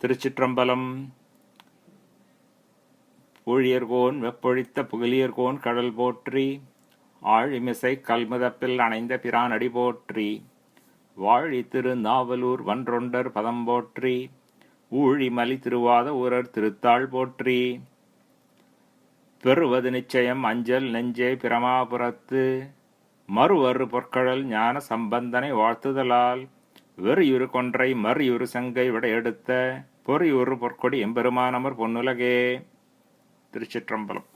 திருச்சிற்றம்பலம். ஊழியர்கோன் வெப்பொழித்த புகழியர்கோன் கடல் போற்றி, ஆழிமிசை கல்முதப்பில் அணைந்த பிரான் அடி போற்றி, வாழி திரு நாவலூர் வன்றொண்டர் பதம் போற்றி, ஊழிமலி திருவாத ஊரர் திருத்தாள் போற்றி, பெறுவது நிச்சயம் அஞ்சல் நெஞ்சே பிரமாபுரத்து, மறுவரு பொற்கழல் ஞான சம்பந்தனை வாழ்த்துதலால், வெறியுறு கொன்றை மறியுறு சங்கை விடையெடுத்த பொறியுறு பொற்கொடி எம்பெருமானமர் பொன்னுலகே. திருச்சிற்றம்பலம்.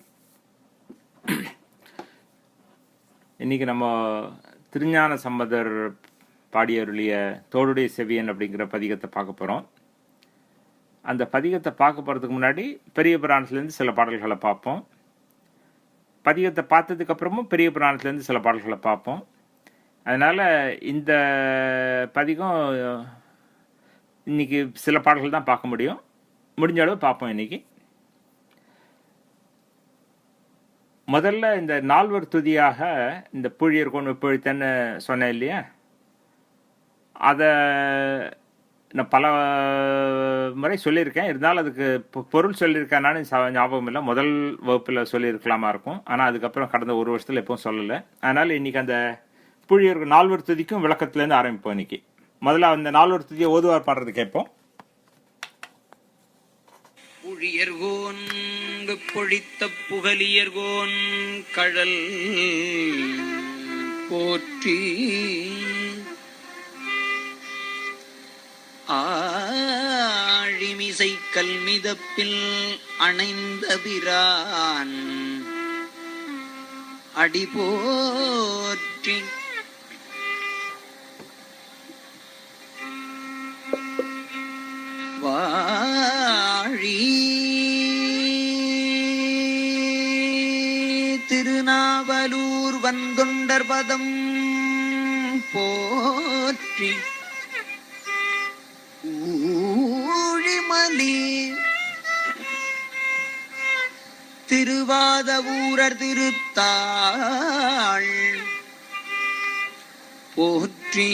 இன்னைக்கு நம்ம திருஞான சம்பந்தர் பாடியருளிய தோளுடைய செவியன் அப்படிங்கிற பதிகத்தை பார்க்க போகிறோம். அந்த பதிகத்தை பார்க்க போகிறதுக்கு முன்னாடி பெரிய புராணத்துலேருந்து சில பாடல்களை பார்ப்போம். பதிகத்தை பார்த்ததுக்கு அப்புறமும் பெரிய புராணத்துலேருந்து சில பாடல்களை பார்ப்போம். அதனால் இந்த பதிகம் இன்னைக்கு சில பாடல்கள் தான் பார்க்க முடியும். முடிஞ்ச அளவு பார்ப்போம். இன்னைக்கு முதல்ல இந்த நால்வர் துதியாக இந்த பூழியர்கோன் வெப்பொழித்தன்னு சொன்னேன் இல்லையா, அதை நான் பல முறை சொல்லியிருக்கேன். இருந்தாலும் அதுக்கு பொருள் சொல்லியிருக்கேன்னு ஞாபகம் இல்லை. முதல் வகுப்பில் சொல்லியிருக்கலாமா இருக்கும். ஆனால் அதுக்கப்புறம் கடந்த ஒரு வருஷத்தில் எப்பவும் சொல்லலை. அதனால் இன்னைக்கு அந்த பூழியர் நால்வர் துதிக்கும் விளக்கத்துலேருந்து ஆரம்பிப்போம். இன்னைக்கு முதல்ல அந்த நால்வர் துதியை ஓதுவார் பாடுறது கேட்போம். புழியர்கோன் பொழித்த புகழியர்கோன் கடல் போற்றி, ஆழிமிசை கல்மிதப்பில் அணைந்த பிரான் அடி போற்றி, வாழி திருநாவலூர் வந்தொண்டர் பதம் போற்றி, ஊழிமலி திருவாத ஊரர் திருத்தாள் போற்றி,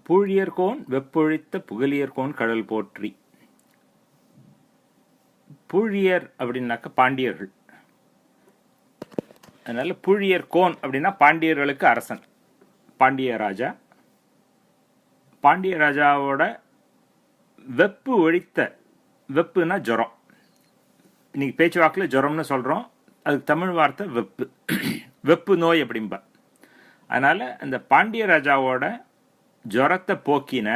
பூழியர்கோன் வெப்பொழித்த புகழியர்கோன் கடல் போற்றி. பூழியர் அப்படின்னாக்க பாண்டியர்கள். அதனால பூழியர்கோன் அப்படின்னா பாண்டியர்களுக்கு அரசன், பாண்டிய ராஜா. பாண்டிய ராஜாவோட வெப்பு ஒழித்த, வெப்புனா ஜுரம், இன்னைக்கு பேச்சுவாக்கில் ஜுரம்னு சொல்கிறோம். அதுக்கு தமிழ் வார்த்தை வெப்பு, வெப்பு நோய் அப்படின்பா. அதனால் அந்த பாண்டிய ராஜாவோட ஜுரத்தை போக்கின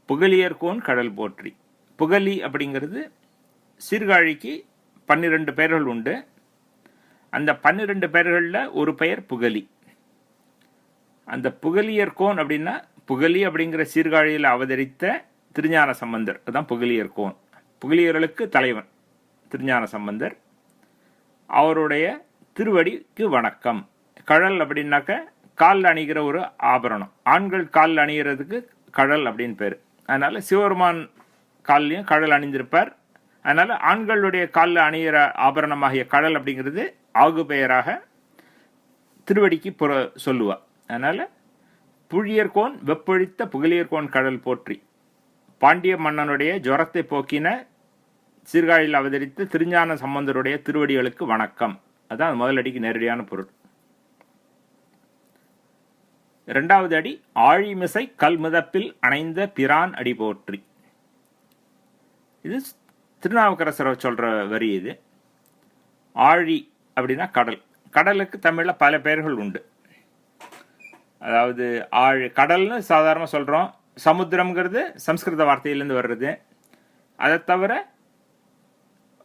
புகழியர்கோன் கடல் போற்றி. புகழி அப்படிங்கிறது சீர்காழிக்கு 12 பெயர்கள் உண்டு. அந்த 12 பெயர்களில் ஒரு பெயர் புகழி. அந்த புகழியர்கோன் அப்படின்னா புகழி அப்படிங்கிற சீர்காழியில் அவதரித்த திருஞான சம்பந்தர், அதுதான் புகழியர்கோன். புகழியர்களுக்கு தலைவன் திருஞான சம்பந்தர். அவருடைய திருவடிக்கு வணக்கம். கழல் அப்படின்னாக்க காலில் அணிகிற ஒரு ஆபரணம். ஆண்கள் காலில் அணிகிறதுக்கு கழல் அப்படின்னு பேர். அதனால சிவபெருமான் காலிலையும் கழல் அணிந்திருப்பார். அதனால ஆண்களுடைய காலில் அணிகிற ஆபரணமாகிய கழல் அப்படிங்கிறது ஆகு பெயராக திருவடிக்கு சொல்லுவா. அதனால புழியர்கோன் வெப்பொழித்த புகழியர்கோன் கடல் போற்றி. பாண்டிய மன்னனுடைய ஜுரத்தை போக்கின சீர்காழியில் அவதரித்த திருஞான சம்பந்தருடைய திருவடிகளுக்கு வணக்கம். அதான் முதலடிக்கு நேரடியான பொருள். இரண்டாவது அடி ஆழிமிசை கல்முதப்பில் அணைந்த பிரான் அடி போற்றி. இது திருநாவுக்கரசரை சொல்ற வரி. இது ஆழி அப்படின்னா கடல். கடலுக்கு தமிழில் பல பெயர்கள் உண்டு. அதாவது கடல்னு சாதாரணமாக சொல்கிறோம். சமுத்திரம்ங்கிறது சம்ஸ்கிருத வார்த்தையிலேருந்து வர்றது. அதை தவிர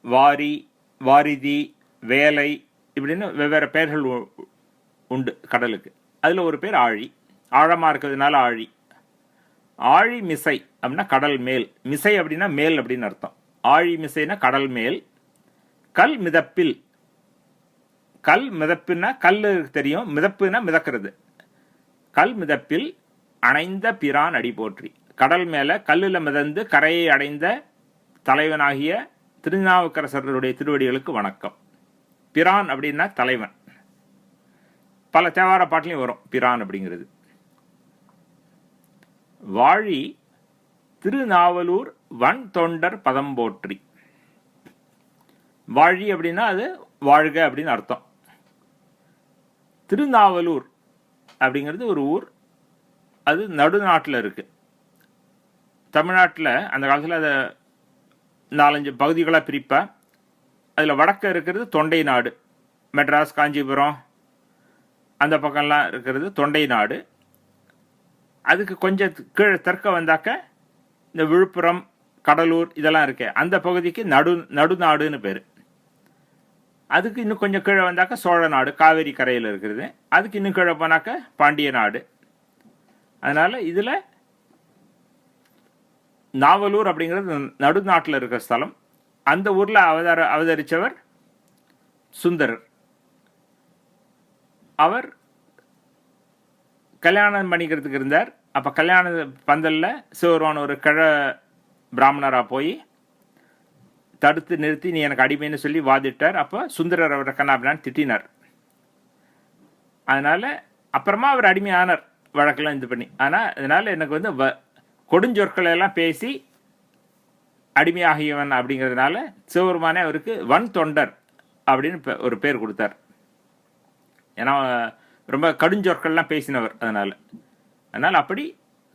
வாரி, வாரிதி, வேலை இப்படின்னு வெவ்வேறு பெயர்கள் உண்டு கடலுக்கு. அதில் ஒரு பேர் ஆழி. ஆழமாக இருக்கிறதுனால ஆழி. ஆழி மிசை அப்படின்னா கடல் மேல். மிசை அப்படின்னா மேல் அப்படின்னு அர்த்தம். ஆழி மிசைனா கடல் மேல். கல் மிதப்பில், கல் மிதப்புன்னா கல் தெரியும், மிதப்புனா மிதக்கிறது. கல் மிதப்பில் அணைந்த பிரான் அடி போற்றி. கடல் மேல கல்லுல மிதந்து கரையை அடைந்த தலைவனாகிய திருநாவுக்கரசருடைய திருவடிகளுக்கு வணக்கம். பிரான் அப்படின்னா தலைவன். பல தேவார பாட்டிலையும் வரும் பிரான் அப்படிங்கிறது. வாழி திருநாவலூர் வன் தொண்டர் பதம் போற்றி. வாழி அப்படின்னா அது வாழ்க அப்படின்னு அர்த்தம். திருநாவலூர் அப்படிங்கிறது ஒரு ஊர், அது நடுநாட்டில் இருக்கு. தமிழ்நாட்டில் அந்த காலத்தில் அதை 4-5 பகுதிகளாக பிரிப்பேன். அதில் வடக்க இருக்கிறது தொண்டை நாடு, மெட்ராஸ், காஞ்சிபுரம் அந்த பக்கம்லாம் இருக்கிறது தொண்டை நாடு. அதுக்கு கொஞ்சம் கீழே தெற்க வந்தாக்க இந்த விழுப்புரம், கடலூர் இதெல்லாம் இருக்கு, அந்த பகுதிக்கு நடுநாடுன்னு பேர். அதுக்கு இன்னும் கொஞ்சம் கீழே வந்தாக்க சோழ நாடு, காவேரி கரையில் இருக்கிறது. அதுக்கு இன்னும் கீழே போனாக்க பாண்டிய நாடு. அதனால இதில் நாவலூர் அப்படிங்கிறது நடுநாட்டில் இருக்கிற ஸ்தலம். அந்த ஊரில் அவதரித்தவர் சுந்தரர். அவர் கல்யாணம் பண்ணிக்கிறதுக்கு இருந்தார். அப்போ கல்யாண பந்தலில் சிவருமான ஒரு பிராமணராக போய் தடுத்து நிறுத்தி நீ எனக்கு அடிமைன்னு சொல்லி வாதிட்டார். அப்போ சுந்தரர் அவரை கண்ணாபினான்னு திட்டினார். அதனால் அப்புறமா அவர் அடிமையானார், வழக்கெல்லாம் இது பண்ணி. ஆனால் அதனால் எனக்கு கொடுஞ்சொற்களை எல்லாம் பேசி அடிமையாகியவன் அப்படிங்கிறதுனால சிவபெருமானே அவருக்கு வன் தொண்டர் அப்படின்னு ஒரு பேர் கொடுத்தார். ஏன்னா ரொம்ப கடுஞ்சொற்கள்லாம் பேசினவர். அதனால் அப்படி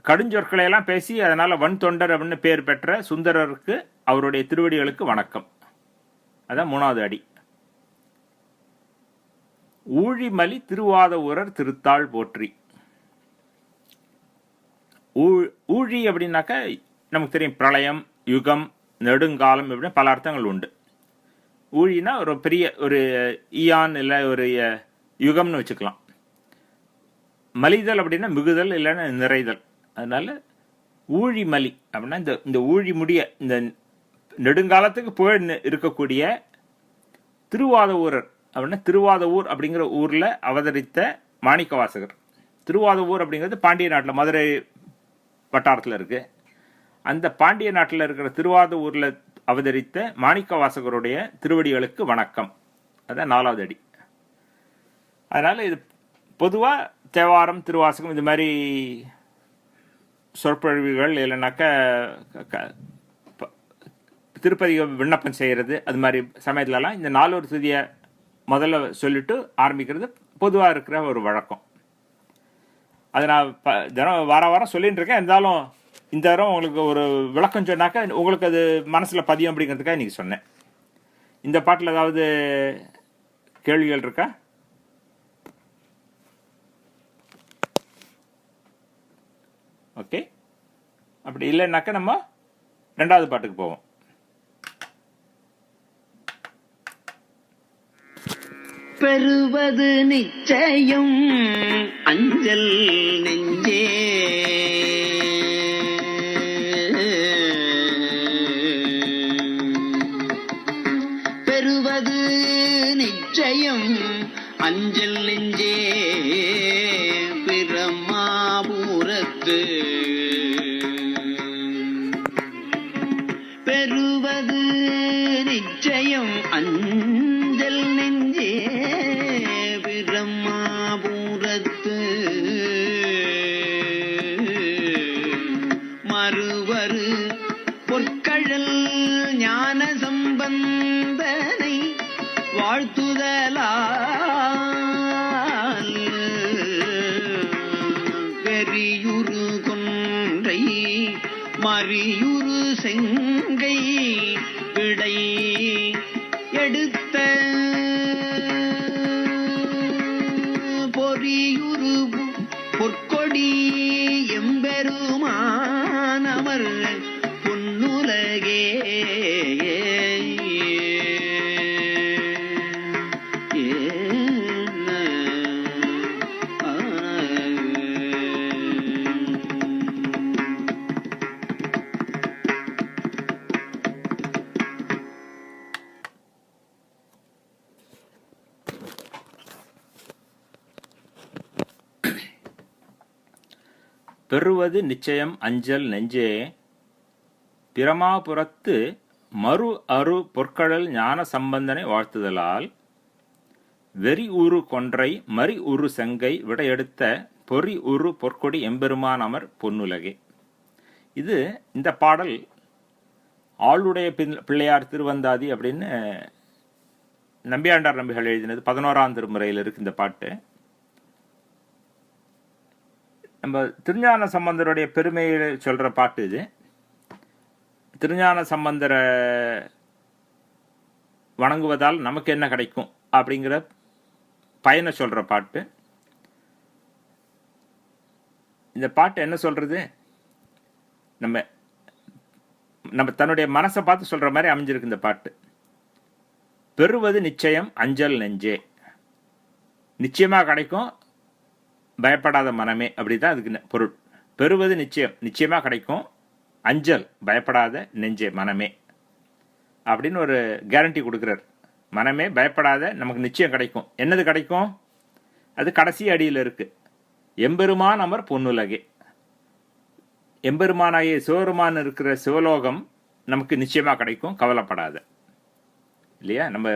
கடுஞ்சொற்களை எல்லாம் பேசி அதனால் வன் தொண்டர் அப்படின்னு பேர் பெற்ற சுந்தரருக்கு அவருடைய திருவடிகளுக்கு வணக்கம். அதான் 3வது அடி. ஊழிமலி திருவாதவூரர் திருத்தாள் போற்றி. ஊழி அப்படின்னாக்கா நமக்கு தெரியும், பிரளயம், யுகம், நெடுங்காலம் இப்படின்னு பல அர்த்தங்கள் உண்டு. ஊழினா ஒரு பெரிய ஒரு ஈயான் இல்லை ஒரு யுகம்னு வச்சுக்கலாம். மலிதல் அப்படின்னா மிகுதல் இல்லைன்னா நிறைதல். அதனால ஊழிமலி அப்படின்னா இந்த ஊழி முடிய இந்த நெடுங்காலத்துக்கு புகழ் இருக்கக்கூடிய திருவாதவூரர் அப்படின்னா திருவாதவூர் அப்படிங்கிற ஊரில் அவதரித்த மாணிக்கவாசகர். திருவாதவூர் அப்படிங்கிறது பாண்டிய நாட்டில் மதுரை வட்டாரத்தில் இருக்கு. அந்த பாண்டிய நாட்டில் இருக்கிற திருவாதவூரில் அவதரித்த மாணிக்கவாசகருடைய திருவடிகளுக்கு வணக்கம். அதான் 4வது அடி. அதனால் இது பொதுவாக தேவாரம், திருவாசகம் இது மாதிரி சொற்பொழிவுகள் இல்லைனாக்கா திருப்பதிக விண்ணப்பம் செய்கிறது, அது மாதிரி சமயத்துலலாம் இந்த 4 துதியை முதல்ல சொல்லிட்டு ஆரம்பிக்கிறது பொதுவாக இருக்கிற ஒரு வழக்கம். அதை நான் தினம் வாரம் சொல்லிட்டு இருக்கேன். இருந்தாலும் இந்த தரம் உங்களுக்கு ஒரு விளக்கம் சொன்னாக்கா உங்களுக்கு அது மனசில் பதியும் அப்படிங்கிறதுக்காக இன்றைக்கி சொன்னேன். இந்த பாட்டில் ஏதாவது கேள்விகள் இருக்கா? ஓகே, அப்படி இல்லைன்னாக்கா நம்ம 2வது பாட்டுக்கு போவோம். பெறுவது நிச்சயம் அஞ்சல் நெஞ்சே, பெறுவது நிச்சயம் அஞ்சல் நெஞ்சே, பிரமாபுரத்து பெறுவது நிச்சயம் அஞ்சல் நெஞ்சே, பிரமாபுரத்து மறுவரு பொற்கழல் ஞான சம்பந்தனை வாழ்த்துதலால் பெரியுரு கொன்றை மறியுரு செங்கை விடை எடுத்த பொறியுரு பொற்கொடி எம்பெருமானமர் பொன்னுலகே பெறுவது நிச்சயம் அஞ்சல் நெஞ்சே, பிரமாபுரத்து மறு அரு பொற்கடல் ஞான சம்பந்தனை வாழ்த்துதலால், வெறி உரு கொன்றை மறி உரு செங்கை விடையெடுத்த பொறி உரு பொற்கொடி எம்பெருமான் அமர் பொன்னுலகே. இது இந்த பாடல் ஆளுடைய பிள்ளையார் திருவந்தாதி அப்படின்னு நம்பியாண்டார் நம்பிகள் எழுதினது 11ஆம் திருமுறையில் இருக்கு இந்த பாட்டு. நம்ம திருஞான சம்பந்தருடைய பெருமையை சொல்ற பாட்டு இது. திருஞான சம்பந்தரை வணங்குவதால் நமக்கு என்ன கிடைக்கும் அப்படிங்கிற பயனை சொல்ற பாட்டு. இந்த பாட்டு என்ன சொல்றது, நம்ம தன்னுடைய மனசை பார்த்து சொல்ற மாதிரி அமைஞ்சிருக்கு இந்த பாட்டு. பெறுவது நிச்சயம் அஞ்சல் நெஞ்சே, நிச்சயமா கிடைக்கும் பயப்படாத மனமே, அப்படிதான் அதுக்கு பொருள். பெறுவது நிச்சயமா கிடைக்கும், அஞ்சல் பயப்படாத நெஞ்சே மனமே அப்படின்னு ஒரு கேரண்டி கொடுக்கிறார். மனமே பயப்படாத, நமக்கு நிச்சயம் கிடைக்கும். என்னது கிடைக்கும்? அது கடைசி அடியில் இருக்கு. எம்பெருமான் அமர் பொன்னுலகே, எம்பெருமானாகிய சிவபெருமான் இருக்கிற சிவலோகம் நமக்கு நிச்சயமா கிடைக்கும், கவலைப்படாத. இல்லையா? நம்ம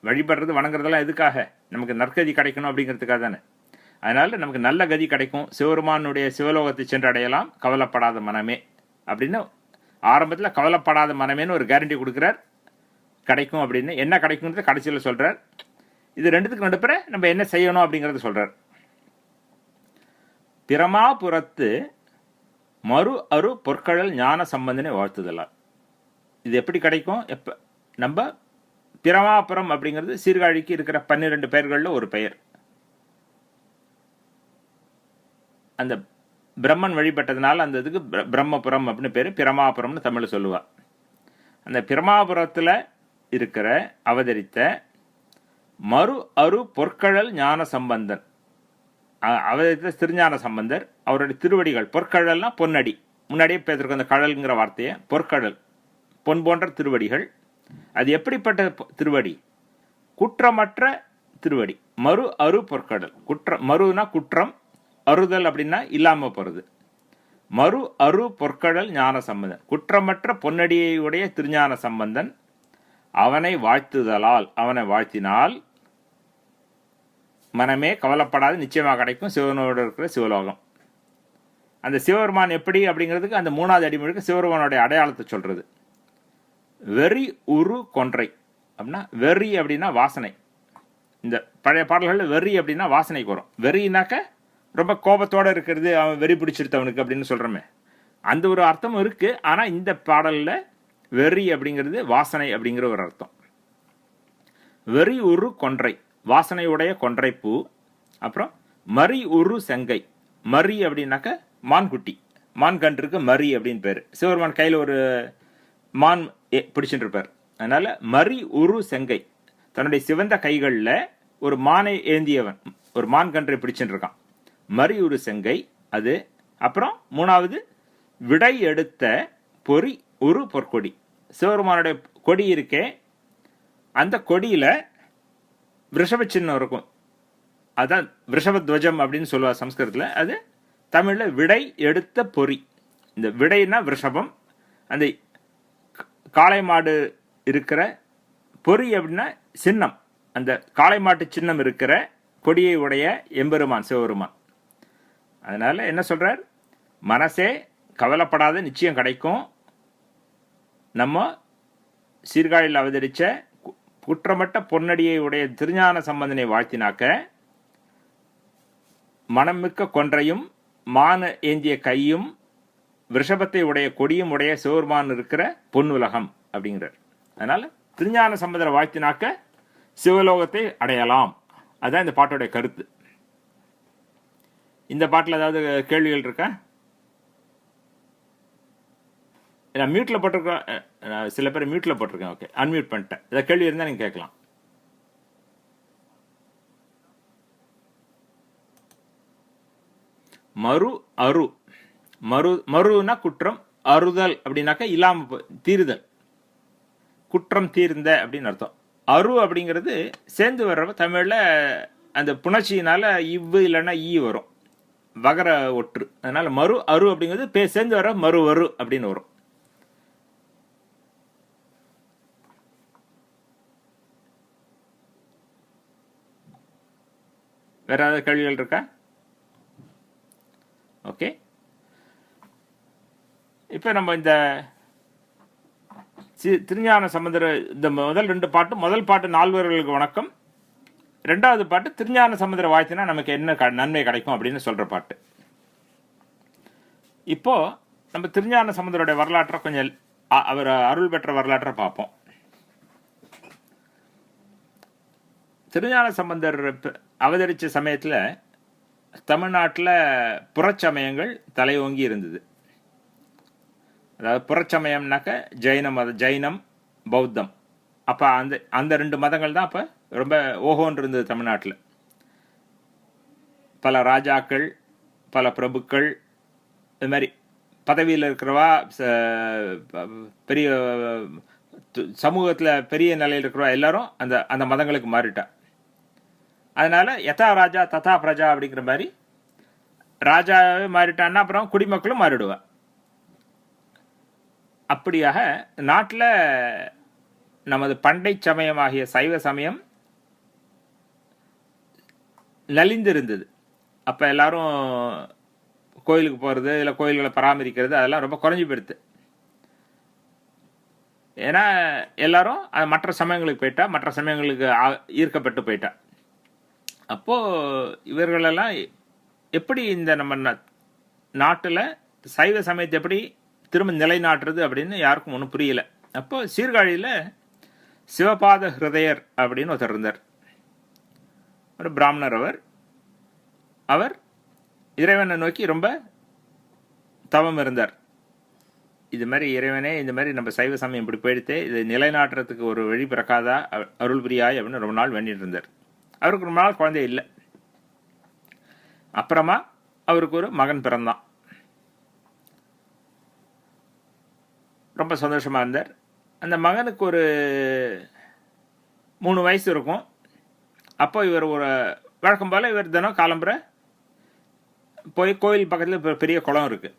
வழிபடுறது வணங்குறதெல்லாம் எதுக்காக? நமக்கு நற்கதி கிடைக்கணும் அப்படிங்கிறதுக்காக தானே. அதனால நமக்கு நல்ல கதி கிடைக்கும், சிவபெருமானுடைய சிவலோகத்தை சென்று அடையலாம், கவலைப்படாத மனமே அப்படின்னு ஆரம்பத்தில் கவலைப்படாத மனமேன்னு ஒரு கேரண்டி கொடுக்குறார். கிடைக்கும் அப்படின்னு, என்ன கிடைக்கும்ன்றத கடைசியில் சொல்றார். இது ரெண்டுத்துக்கு நடுப்புற நம்ம என்ன செய்யணும் அப்படிங்கறத சொல்றார். பிரமாபுரத்து மறு அரு பொற்கடல் ஞான சம்பந்தனை வாழ்த்துதலால். இது எப்படி கிடைக்கும்? எப்ப நம்ம பிரமாபுரம் அப்படிங்கிறது சீர்காழிக்கு இருக்கிற 12 பெயர்கள்ல ஒரு பெயர். அந்த பிரம்மன் வழிபட்டதுனால அந்த இதுக்கு பிரம்மபுரம் அப்படின்னு பேரு, பிரமாபுரம்னு தமிழ்ல சொல்லுவா. அந்த பிரமாபுரத்துல இருக்கிற அவதரித்த மறு அரு பொற்கடல் ஞான சம்பந்தன், அவதரித்த திருஞான சம்பந்தர், அவருடைய திருவடிகள், பொற்கடல்னா பொன்னடி, முன்னாடியே பேசிருக்கோம் அந்த கடல்ங்கிற வார்த்தையை. பொற்கடல், பொன் போன்ற திருவடிகள். அது எப்படிப்பட்ட திருவடி? குற்றமற்ற திருவடி. மறு அரு பொற்கடல். மறுனா குற்றம், அறுதல் அப்படின்னா இல்லாம போறது. மறு அரு பொற்கடல் ஞான சம்பந்தன், குற்றமற்ற பொன்னடியுடைய திருஞான சம்பந்தன். அவனை வாழ்த்துதலால், அவனை வாழ்த்தினால் மனமே கவலைப்படாது, நிச்சயமாக கிடைக்கும் சிவனோடு இருக்கிற சிவலோகம். அந்த சிவபெருமான் எப்படி அப்படிங்கிறதுக்கு அந்த 3வது அடிமொழிக்கு சிவபெருமானுடைய அடையாளத்தை சொல்றது. வெறி உரு கொன்றை அப்படின்னா, வெறி அப்படின்னா வாசனை. இந்த பழைய பாடல்கள் வெறி அப்படின்னா வாசனைக்கு வரும். வெறினாக்க ரொம்ப கோபத்தோட இருக்கிறது, அவன் வெறி பிடிச்சிருத்தவனுக்கு அப்படின்னு சொல்றமே, அந்த ஒரு அர்த்தமும் இருக்கு. ஆனா இந்த பாடல்ல வெறி அப்படிங்கிறது வாசனை அப்படிங்கிற ஒரு அர்த்தம். வெறி உரு கொன்றை, வாசனையுடைய கொன்றை பூ. அப்புறம் மறி உரு செங்கை. மறி அப்படின்னாக்க மான்குட்டி, மான் கன்றுக்கு மறி அப்படின்னு பேரு. சிவபெருமான் கையில் ஒரு மான் பிடிச்சிட்டு இருப்பார். அதனால மறி உரு செங்கை, தன்னுடைய சிவந்த கைகளில் ஒரு மானை ஏந்தியவன், ஒரு மான் கன்றை பிடிச்சிட்டு இருக்கான். மறி உரு செங்கை அது. அப்புறம் 3வது விடை எடுத்த பொறி உரு பொற்கொடி. சிவபெருமானுடைய கொடி இருக்கே, அந்த கொடியில ரிஷப சின்னம் இருக்கும். அதான் ரிஷபத்வஜம் அப்படின்னு சொல்லுவார் சம்ஸ்கிருதத்தில். அது தமிழ்ல விடை எடுத்த பொறி. இந்த விடைனா ரிஷபம், அந்த காளை மாடு இருக்கிற பொறி அப்படின்னா சின்னம், அந்த காளை மாட்டு சின்னம் இருக்கிற கொடியை உடைய எம்பெருமான் சிவபெருமான். அதனால என்ன சொல்றார்? மனசே கவலைப்படாத, நிச்சயம் கிடைக்கும். நம்ம சீர்காழியில் அவதரிச்ச குற்றமற்ற பொன்னடியை உடைய திருஞான சம்பந்தனை வாழ்த்தினாக்க, மனமிக்க கொன்றையும் மான ஏந்திய கையும் ரிஷபத்தை உடைய கொடியும் உடைய சிவபெருமான் இருக்கிற பொன்னுலகம் அப்படிங்கிறார். அதனால திருஞான சம்பந்தரை வாழ்த்தினாக்க சிவலோகத்தை அடையலாம். அதுதான் இந்த பாட்டோடைய கருத்து. இந்த பாட்டில் ஏதாவது கேள்விகள் இருக்கா? நான் மியூட்ல போட்டிருக்கேன், சில பேர் மியூட்ல போட்டிருக்கேன். ஓகே, அன்மியூட் பண்ணிட்டேன். ஏதாவது கேள்வி இருந்தால் நீங்க கேட்கலாம். மறு அரு, மறுனா குற்றம், அறுதல் அப்படின்னாக்கா இல்லாம தீருதல், குற்றம் தீர்ந்த அப்படின்னு அர்த்தம். அரு அப்படிங்கிறது சேர்ந்து வர்ற தமிழ்ல அந்த புணர்ச்சியினால இவ்வு இல்லைன்னா ஈ வரும். வகர ஒற்று. அதனால மறு அரு அப்படிங்கிறது சேர்ந்து வர மறு வரு அப்படின்னு வரும். வேற ஏதாவது கேள்விகள் இருக்கா? ஓகே, இப்போ நம்ம இந்த திருஞான சம்பந்தர் இந்த முதல் 2 பாட்டு, முதல் பாட்டு நால்வர்களுக்கு வணக்கம், 2வது பாட்டு திருஞான சம்பந்தரை வாழ்த்தினா நமக்கு என்ன நன்மை கிடைக்கும் அப்படின்னு சொல்ற பாட்டு. இப்போ நம்ம திருஞான சம்பந்தருடைய வரலாற்றை கொஞ்சம் அவர் அருள் பெற்ற வரலாற்றை பார்ப்போம். திருஞான சம்பந்தர் அவதரித்த சமயத்தில் தமிழ்நாட்டில் புறச்சமயங்கள் தலையோங்கி இருந்தது. அதாவது புறச்சமயம்னாக்க ஜைனம் பௌத்தம். அப்போ அந்த 2 மதங்கள் தான் அப்போ ரொம்ப ஓஹோன்னு இருந்தது தமிழ்நாட்டில். பல ராஜாக்கள், பல பிரபுக்கள், இது மாதிரி பதவியில் இருக்கிறவா, பெரிய சமூகத்தில் பெரிய நிலையில் இருக்கிறவா எல்லாரும் அந்த மதங்களுக்கு மாறிட்டா. அதனால யதா ராஜா ததா பிரஜா அப்படிங்கிற மாதிரி ராஜாவே மாறிட்டான்னா அப்புறம் குடிமக்களும் மாறிடுவா. அப்படியாக நாட்டில் நமது பண்டை சமயமாகிய சைவ சமயம் நலிந்திருந்தது. அப்போ எல்லாரும் கோயிலுக்கு போகிறது, இல்லை கோயில்களை பராமரிக்கிறது அதெல்லாம் ரொம்ப குறைஞ்சி போயிடுது. ஏன்னா எல்லாரும் மற்ற சமயங்களுக்கு போயிட்டா, மற்ற சமயங்களுக்கு ஈர்க்கப்பட்டு போயிட்டா. அப்போது இவர்களெல்லாம் எப்படி இந்த நம்ம நாட்டில் சைவ சமயத்தை எப்படி திரும்ப நிலைநாட்டுறது அப்படின்னு யாருக்கும் ஒன்றும் புரியல. அப்போ சீர்காழியில் சிவபாத ஹிருதயர் அப்படின்னு ஒருத்தர் இருந்தார். ஒரு பிராமணர். அவர் இறைவனை நோக்கி ரொம்ப தவம் இருந்தார். இது மாதிரி இறைவனே, இந்த மாதிரி நம்ம சைவ சமயம் இப்படி போயிடுத்து, இது நிலைநாட்டுறதுக்கு ஒரு வழி பிறக்காதா, அருள் புரியாய் அப்படின்னு ரொம்ப நாள் வேண்டிட்டு இருந்தார். அவருக்கு ரொம்ப நாள் குழந்தை இல்லை. அப்புறமா அவருக்கு ஒரு மகன் பிறந்தான். ரொம்ப சந்தோஷமாக இருந்தார். அந்த மகனுக்கு ஒரு 3 வயசு இருக்கும். அப்போ இவர் ஒரு வழக்கம் போல் இவர் தினம் காலம்புரை போய் கோயில் பக்கத்தில் பெரிய குளம் இருக்குது,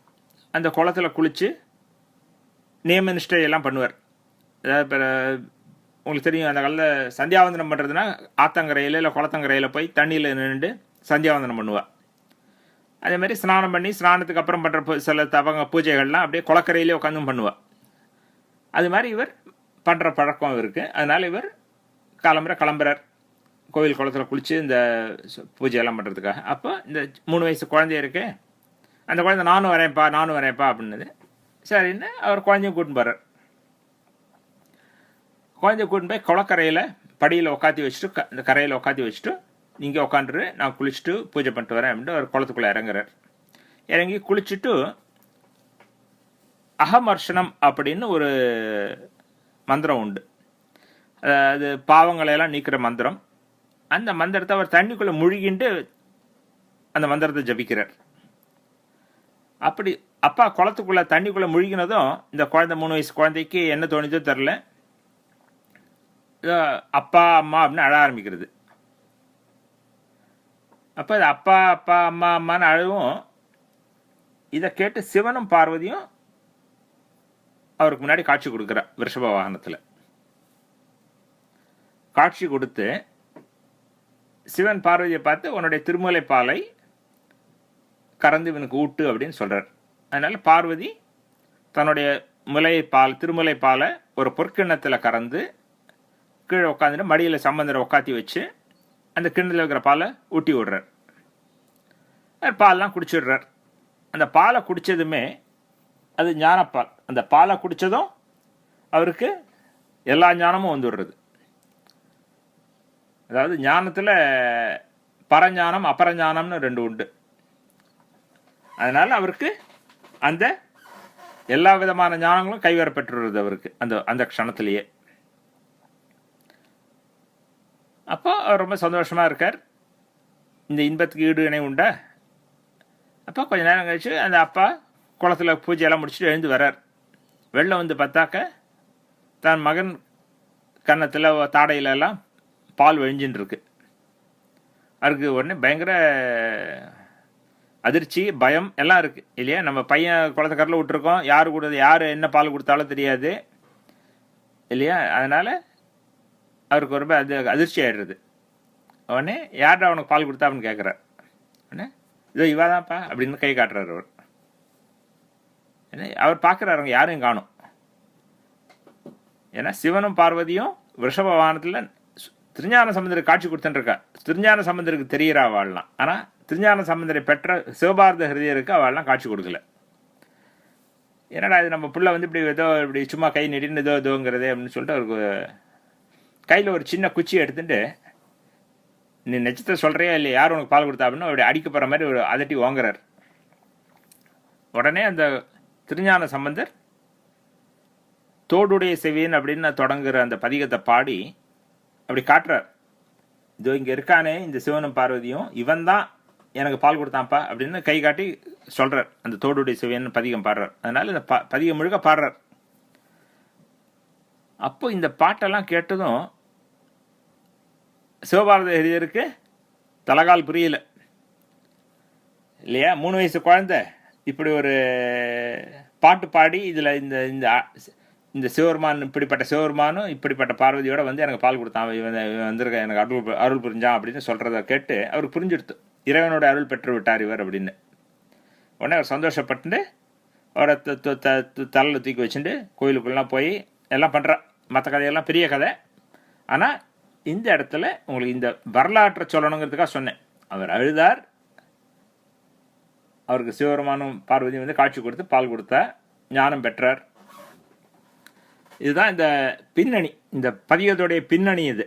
அந்த குளத்தில் குளித்து நியம நிஷ்டையெல்லாம் பண்ணுவார். அதாவது உங்களுக்கு தெரியும், அந்த காலத்தில் சந்தியாவந்தனம் பண்ணுறதுன்னா ஆத்தங்கரையில் இல்லை குளத்தங்கரையில் போய் தண்ணியில் நின்று சந்தியாவந்தனம் பண்ணுவாள். அதேமாதிரி ஸ்நானம் பண்ணி ஸ்நானத்துக்கு அப்புறம் பண்ணுற சில தவங்க பூஜைகள்லாம் அப்படியே குளக்கரையிலே உட்காந்தும் பண்ணுவாள். அது மாதிரி இவர் பண்ணுற பழக்கம் இவருக்கு. அதனால் இவர் கிளம்புறார் கோவில் குளத்தில் குளித்து இந்த பூஜையெல்லாம் பண்ணுறதுக்காக. அப்போ இந்த 3 வயசு குழந்தைய இருக்கு, அந்த குழந்தை நானும் வரேன்ப்பா அப்படின்னது. சரின்னு அவர் குழந்தையும் கூட்டின்னு போகிறார். குழந்தைய கூட்டின்னு போய் குளக்கரையில் படியில் உட்காத்தி வச்சுட்டு, இந்த கரையில் உட்காத்தி வச்சுட்டு, நீங்கள் உட்காந்துரு, நான் குளிச்சுட்டு பூஜை பண்ணிட்டு வரேன் அப்படின்ட்டு அவர் குளத்துக்குள்ளே இறங்குறார். இறங்கி குளிச்சுட்டு அகமர்ஷனம் அப்படின்னு ஒரு மந்திரம் உண்டு. அது பாவங்களையெல்லாம் நீக்கிற மந்திரம். அந்த மந்திரத்தை அவர் தண்ணிக்குள்ளே முழுகிண்டு அந்த மந்திரத்தை ஜபிக்கிறார். அப்படி அப்பா குளத்துக்குள்ளே தண்ணிக்குள்ளே முழுகினதும் இந்த குழந்தை 3 வயசு குழந்தைக்கு என்ன தோணுதோ தெரில, அப்பா அம்மா அப்படின்னு அழ ஆரம்பிக்கிறது. அப்போ இது அப்பா அப்பா அம்மா அம்மான்னு அழவும், இதை கேட்டு சிவனும் பார்வதியும் அவருக்கு முன்னாடி காட்சி கொடுக்குறார். ரிஷப வாகனத்தில் காட்சி கொடுத்து சிவன் பார்வதியை பார்த்து உன்னுடைய திருமுலை பாலை கறந்து இவனுக்கு ஊட்டு அப்படின்னு சொல்கிறார். அதனால் பார்வதி தன்னுடைய திருமுலை பாலை ஒரு பொற்கிண்ணத்தில் கறந்து கீழே உட்காந்துட்டு மடியில் சம்பந்தரை உட்காத்தி வச்சு அந்த கிண்ணத்தில் இருக்கிற பாலை ஊட்டி விடுறார். பால்லாம் குடிச்சிடுறார். அந்த பாலை குடித்ததுமே அது ஞானப்பால். அந்த பாலை குடித்ததும் அவருக்கு எல்லா ஞானமும் வந்துடுறது. அதாவது ஞானத்தில் பரஞானம் அபரஞானம்னு 2 உண்டு. அதனால் அவருக்கு அந்த எல்லா விதமான ஞானங்களும் கைவரப்பெற்றுறது அவருக்கு அந்த க்ஷணத்திலேயே. அப்போ அவர் ரொம்ப சந்தோஷமாக இருக்கார். இந்த இன்பத்துக்கு ஈடு இணை உண்டா. அப்போ கொஞ்ச நேரம் கழிச்சு அந்த அப்பா குளத்தில் பூஜையெல்லாம் முடிச்சுட்டு எழுந்து வர்றார். வெளில வந்து பார்த்தாக்க தன் மகன் கன்னத்தில் தாடையிலெல்லாம் பால் வழிஞ்சின்னு இருக்கு. அவருக்கு உடனே பயங்கர அதிர்ச்சி, பயம் எல்லாம் இருக்குது இல்லையா? நம்ம பையன் குளத்துக்கரில் விட்டுருக்கோம், யார் கூட யார் என்ன பால் கொடுத்தாலும் தெரியாது இல்லையா? அதனால் அவருக்கு ரொம்ப அதிர்ச்சி ஆகிடுறது. உடனே யார்டா அவனுக்கு பால் கொடுத்தா அப்படின்னு கேட்குறாரு. உடனே இதோ இவாதான்ப்பா அப்படின்னு கை காட்டுறாரு அவர். அவர் பார்க்குறாருங்க, யாரையும் காணும். ஏன்னா சிவனும் பார்வதியும் ரிஷப வாகனத்தில் திருஞான சம்பந்தருக்கு காட்சி கொடுத்துருக்கா. திருஞான சம்பந்தருக்கு தெரிகிற அவள்லாம், ஆனால் திருஞான சம்பந்தரை பெற்ற சிவபாரத ஹிருதயருக்கு அவள்லாம் காட்சி கொடுக்கல. என்னடா இது நம்ம புள்ள வந்து இப்படி ஏதோ இப்படி சும்மா கை நீட்டின்னு இதோங்கிறதே அப்படின்னு சொல்லிட்டு அவருக்கு கையில் ஒரு சின்ன குச்சி எடுத்துட்டு, நீ நட்சத்திர சொல்கிறியா இல்லை, யார் உனக்கு பால் கொடுத்தா அப்படின்னு அப்படி அடிக்க போகிற மாதிரி ஒரு அதட்டி வாங்குறார். உடனே அந்த திருஞான சம்பந்தர் தோடுடைய செவியன் அப்படின்னு தொடங்குற அந்த பதிகத்தை பாடி அப்படி காட்டுறார். இதோ இங்கே இருக்கானே இந்த சிவனும் பார்வதியும், இவன் தான் எனக்கு பால் கொடுத்தான்ப்பா அப்படின்னு கை காட்டி சொல்கிறார். அந்த தோடுடைய செவியன் பதிகம் பாடுறார். அதனால இந்த பதிகம் முழுக்க பாடுறார். அப்போ இந்த பாட்டெல்லாம் கேட்டதும் சிவபாரத ஹிருதயருக்கு தலகால் புரியல இல்லையா? 3 வயசு குழந்தை இப்படி ஒரு பாட்டு பாடி இதில் இந்த இந்த சிவபெருமான், இப்படிப்பட்ட சிவபெருமானும் இப்படிப்பட்ட பார்வதியோட வந்து எனக்கு பால் கொடுத்தான், இவன் வந்திருக்க எனக்கு அருள் புரிஞ்சான் அப்படின்னு சொல்கிறத கேட்டு அவருக்கு புரிஞ்சுடுத்து, இறைவனோட அருள் பெற்று விட்டார் இவர் அப்படின்னு. உடனே அவர் சந்தோஷப்பட்டு அவரை தலையில் தூக்கி வச்சுட்டு கோயிலுக்குள்ளலாம் போய் எல்லாம் பண்ணுறார். மற்ற கதையெல்லாம் பெரிய கதை. ஆனால் இந்த இடத்துல உங்களுக்கு இந்த வரலாற்றை சொல்லணுங்கிறதுக்காக சொன்னேன். அவர் அழுதார், அவருக்கு சிவபெருமானும் பார்வதியும் வந்து காட்சி கொடுத்து பால் கொடுத்தார், ஞானம் பெற்றார். இதுதான் இந்த பின்னணி, இந்த பதிகத்துடைய பின்னணி. இது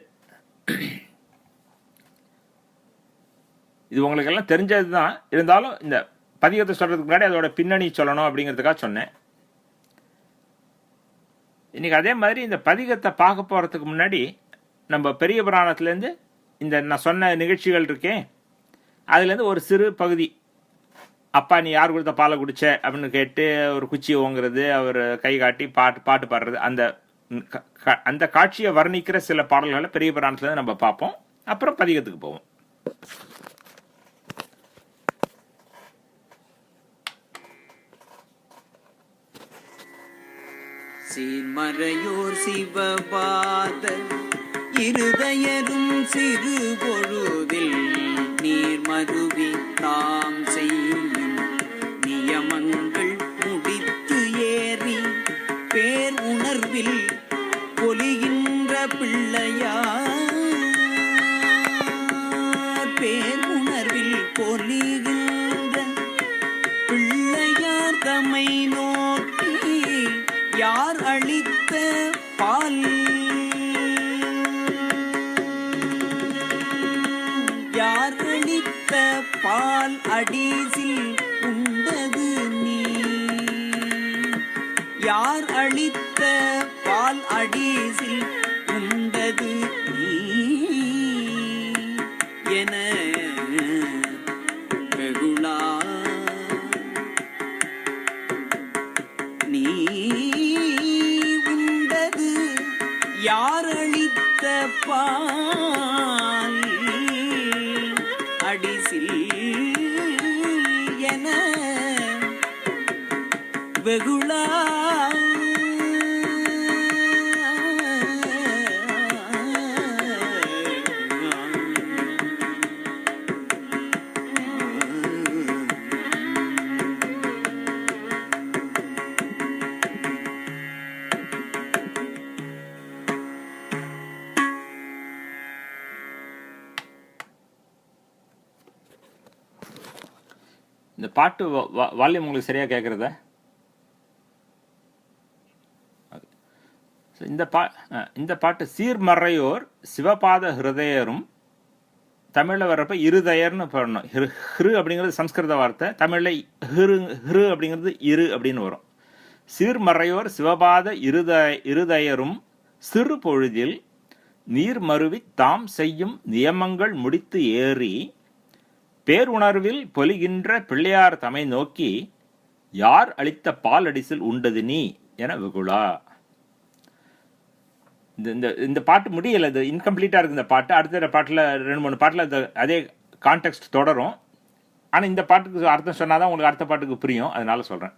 உங்களுக்கெல்லாம் தெரிஞ்சது தான், இருந்தாலும் இந்த பதிகத்தை சொல்றதுக்கு முன்னாடி அதோட பின்னணி சொல்லணும் அப்படிங்கிறதுக்காக சொன்னேன். இன்னைக்கு அதே மாதிரி இந்த பதிகத்தை பார்க்க போகிறதுக்கு முன்னாடி நம்ம பெரிய புராணத்துலேருந்து இந்த நான் சொன்ன நிகழ்ச்சிகள் இருக்கேன், அதுலேருந்து ஒரு சிறு பகுதி, அப்பா நீ யார் கொடுத்த பாலை குடிச்ச அப்படின்னு கேட்டு ஒரு குச்சி ஓங்குறது, அவர் கை காட்டி பாட்டு பாடுறது, அந்த காட்சியை வர்ணிக்கிற சில பாடல்களை பெரிய புராணத்துலேருந்து நம்ம பார்ப்போம். அப்புறம் பதிகத்துக்கு போவோம். சீர்மறையோர் சிவபாத இருதயரும் சிறு பொழுதில் நீர் மருவி தாம் செய்யும் நியமங்கள் முடித்து ஏறி பேர் உணர்வில் பொலிகின்ற பிள்ளையார், பேர் உணர்வில் பொலிகின்ற பிள்ளையார் தம்மை நோக்கி யார் அளித்த பால், யார் அளித்த பால் அடிசில் உண்டது நீ, யார் அளித்த பால் அடிசில் உண்டது நீ என வெகுளா நீ உண்டது யார் அளித்த பால் அடிசில் என வெகுளா இந்த பாட்டு வால்யூம் உங்களுக்கு சரியாக கேட்குறத? இந்த பாட்டு சீர்மறையோர் சிவபாத ஹிருதயரும், தமிழில் வர்றப்ப இருதயர்னு போடணும். ஹிரு அப்படிங்கிறது சம்ஸ்கிருத வார்த்தை, தமிழில் ஹிரு அப்படிங்கிறது இரு அப்படின்னு வரும். சீர்மறையோர் சிவபாத இருதயரும் சிறு பொழுதில் நீர் மருவி தாம் செய்யும் நியமங்கள் முடித்து ஏறி பேருணர்வில் பொலிகின்ற பிள்ளையார் தமை நோக்கி யார் அளித்த பால் அடிசில் உண்டது நீ என வெகுளா. இந்த பாட்டு முடியலை, இது இன்கம்ப்ளீட்டாக இருக்குது இந்த பாட்டு. அடுத்த பாட்டில் 2-3 பாட்டில் அதே கான்டெக்ஸ்ட் தொடரும். ஆனால் இந்த பாட்டுக்கு அர்த்தம் சொன்னால் தான் உங்களுக்கு அடுத்த பாட்டுக்கு புரியும், அதனால சொல்கிறேன்.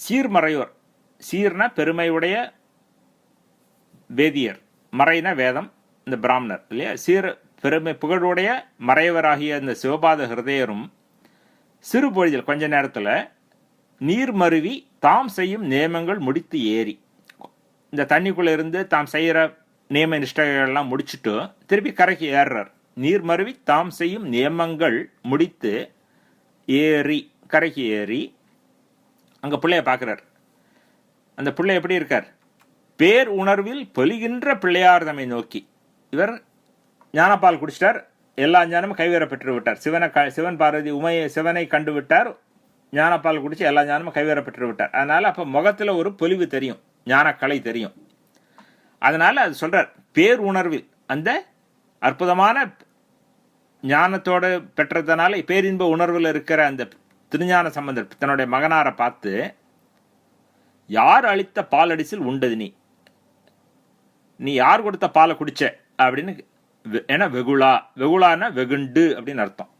சீர்மறையோர், சீர்னா பெருமையுடைய வேதியர், மறைனா வேதம், இந்த பிராமணர் இல்லையா. சீர் பெருமை புகழுடைய மறையவராகிய இந்த சிவபாத ஹிருதயரும் சிறு பொழுதில் கொஞ்ச நேரத்தில் நீர் மருவி தாம் செய்யும் நியமங்கள் முடித்து ஏறி, இந்த தண்ணிக்குள்ளே இருந்து தாம் செய்கிற நியம நிஷ்டைகள்லாம் முடிச்சுட்டு திருப்பி கரைக்கு ஏறுறார். நீர் மருவி தாம் செய்யும் நியமங்கள் முடித்து ஏறி கரைக்கு ஏறி அங்கே பிள்ளைய பார்க்குறார். அந்த பிள்ளை எப்படி இருக்கார்? பேர் உணர்வில் பொலிகின்ற பிள்ளையார் தம்மை நோக்கி. இவர் ஞானப்பால் குடிச்சிட்டார், எல்லா ஞானமும் கைவேற பெற்று விட்டார். சிவன் பார்வதி சிவனை கண்டு விட்டார், ஞானப்பால் குடிச்சு எல்லா ஞானமும் கைவேற பெற்று விட்டார். அதனால அப்போ முகத்தில் ஒரு பொலிவு தெரியும், ஞானக்கலை தெரியும். அதனால அது சொல்றார், பேர் உணர்வில் அந்த அற்புதமான ஞானத்தோடு பெற்றதுனால பேரின்ப உணர்வில் இருக்கிற அந்த திருஞான சம்பந்தர் தன்னுடைய மகனாரை பார்த்து, யார் அளித்த பால் அடிசில் உண்டது நீ யார் கொடுத்த பாலை குடிச்ச அப்படின்னு. ஏன்னா வெகுளான்னா வெகுண்டு அப்படின்னு அர்த்தம்.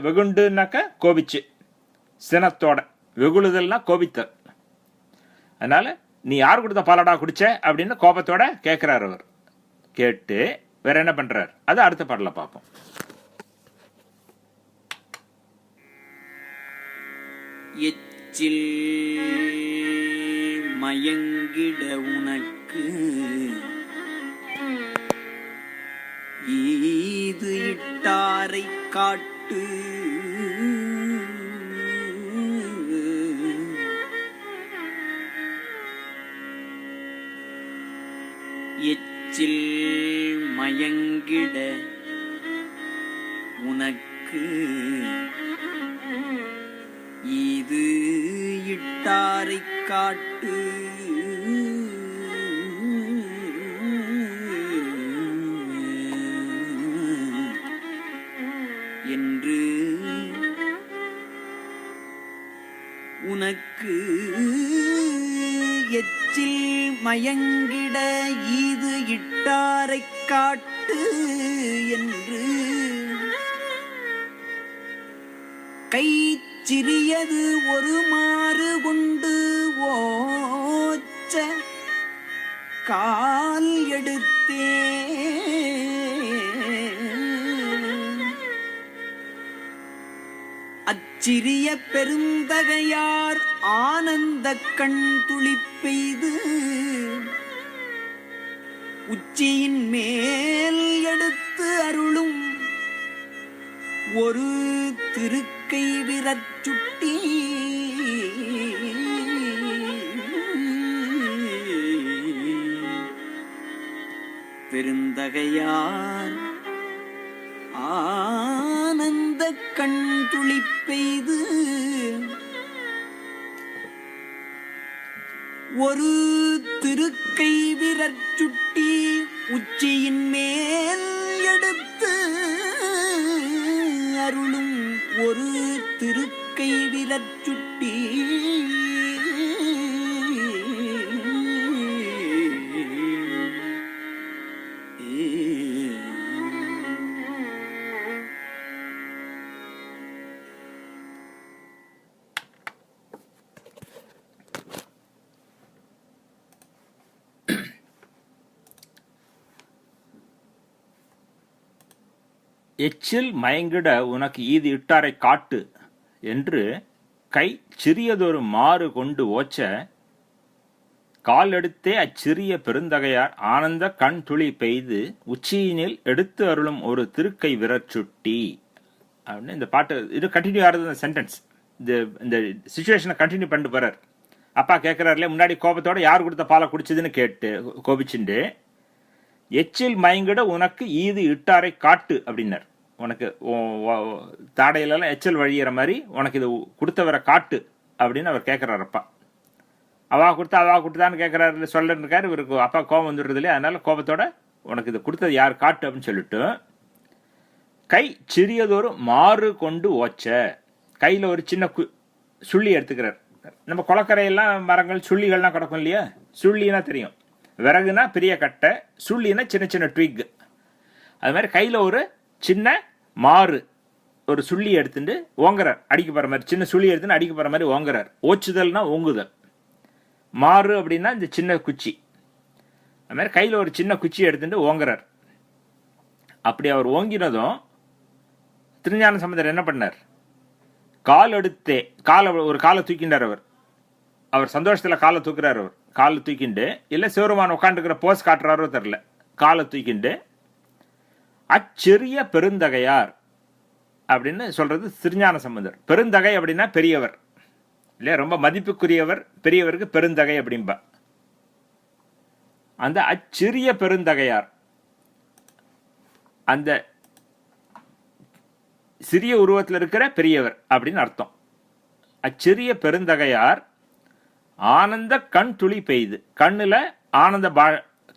வெகுண்டுனாக்க கோபிச்சு, சினத்தோட. வெகுளுதல்னா கோபித்தல். அதனால நீ யார் கொடுத்த பாலடா குடிச்ச அப்படின்னு கோபத்தோட கேட்கிறார் அவர். கேட்டு வேற என்ன பண்றார், அது அடுத்த பாடல பார்ப்போம். எச்சில் மயங்கிட உனக்கு ஈது இட்டாரை காட்டு, எச்சில் மயங்கிட உனக்கு ஈது இட்டாரை காட்டு, என்று உனக்கு எச்சில் மயங்கிட ஈது இட்டாரை காட்டு என்று கை சிறியது ஒரு மாறு கொண்டு ஓச்ச கால் எடுத்தே அச்சிறிய பெருந்தகையார் ஆனந்த கண் துளிப்பெய்து உச்சியின் மேல் எடுத்து அருளும் ஒரு திருக்கை விரச்சுட்டி பெருந்தகையார் ஆனந்த கண் துளிப்பெய்து ஒரு திருக்கை விரச்சுட்டி உச்சியின் மேல் எடுத்து அருளும் ஒரு திருக்கை விரச்சுட்டி எச்சில் மயங்கிட உனக்கு ஈது இட்டாரை காட்டு என்று கை சிறியதொரு மாறு கொண்டு ஓச்ச கால் எடுத்தே அச்சிறிய பெருந்தகையார் ஆனந்த கண் துளி பெய்து உச்சியினில் எடுத்து அருளும் ஒரு திருக்கை விரச்சுட்டி அப்படின்னு இந்த பாட்டு. இது கண்டினியூ ஆகிறது இந்த சென்டென்ஸ். இந்த சிச்சுவேஷனை கண்டினியூ பண்ணிட்டு போறார். அப்பா கேட்கிறாருல, முன்னாடி கோபத்தோட யார் கொடுத்த பாலை குடிச்சதுன்னு கேட்டு கோபிச்சுண்டு, எச்சில் மயங்கிட உனக்கு ஈது இட்டாரை காட்டு அப்படின்னார். உனக்கு தாடையிலெல்லாம் எச்சல் வழியிற மாதிரி உனக்கு இது கொடுத்தவரை காட்டு அப்படின்னு அவர் கேட்குறாருப்பா. அவா கொடுத்தான்னு கேட்குறாரு, சொல்லிருக்காரு. இவருக்கு அப்பா கோபம் வந்துடுறது இல்லையா, அதனால கோபத்தோட உனக்கு இது கொடுத்தது யார் காட்டு அப்படின்னு சொல்லிட்டு கை சிறியதொரு மாறு கொண்டு ஓச்ச, கையில் ஒரு சின்ன சுள்ளி எடுத்துக்கிறார். நம்ம குளக்கரையெல்லாம் மரங்கள் சுள்ளிகள்லாம் கிடக்கும் இல்லையா, சுள்ளினா தெரியும். விறகுனா பெரிய கட்டை, சுள்ளினா சின்ன சின்ன ட்விக். அது மாதிரி கையில் ஒரு சின்ன மாறு ஒரு சுள்ளி எடுத்துட்டு ஓங்குறார், அடிக்க போகிற மாதிரி, சின்ன சுள்ளி எடுத்துன்னு அடிக்க போகிற மாதிரி ஓங்குறார். ஓச்சுதல்னா ஓங்குதல். மாறு அப்படின்னா இந்த சின்ன குச்சி. அது மாதிரி கையில் ஒரு சின்ன குச்சி எடுத்துட்டு ஓங்குறார். அப்படி அவர் ஓங்கினதும் திருஞான சம்பந்தர் என்ன பண்ணார்? கால் எடுத்தே ஒரு காலை தூக்கின்றார். அவர் சந்தோஷத்தில் காலை தூக்குறார். அவர் காலை தூக்கிண்டு, இல்லை சிவருமான் உட்காந்துருக்கிற போஸ் காட்டுறாரோ தெரில, காலை தூக்கிண்டு அச்சிறிய பெருந்தகையார் அப்படின்னு சொல்றது திருஞான சம்பந்தர். பெருந்தகை அப்படின்னா பெரியவர் இல்லையா, ரொம்ப மதிப்புக்குரியவர், பெரியவருக்கு பெருந்தகை அப்படின்பா. அந்த அச்சிறிய பெருந்தகையார், அந்த சிறிய உருவத்தில் இருக்கிற பெரியவர் அப்படின்னு அர்த்தம். அச்சிறிய பெருந்தகையார் ஆனந்த கண் துளி பெய்து, கண்ணில் ஆனந்த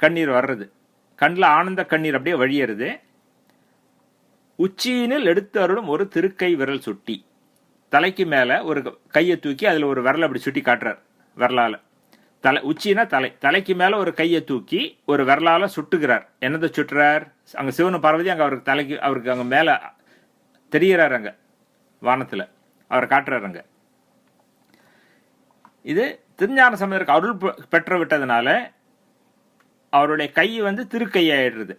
கண்ணீர் வர்றது, கண்ணில் ஆனந்த கண்ணீர் அப்படியே வழியறது. உச்சியினில் எடுத்து அருளும் ஒரு திருக்கை விரல் சுட்டி, தலைக்கு மேலே ஒரு கையை தூக்கி அதில் ஒரு விரலை அப்படி சுட்டி காட்டுறார் விரலால். உச்சினா தலைக்கு மேலே ஒரு கையை தூக்கி ஒரு விரலால் சுட்டுகிறார். என்னதை சுட்டுறார்? அங்கே சிவனு பார்வதி அங்கே அவருக்கு அங்கே மேலே தெரிகிறார், அங்கே வானத்தில் அவரை காட்டுறாருங்க. இது திருஞான சம்பந்தருக்கு அருள் பெற்று விட்டதுனால அவருடைய கை திருக்கையாயிடுறது.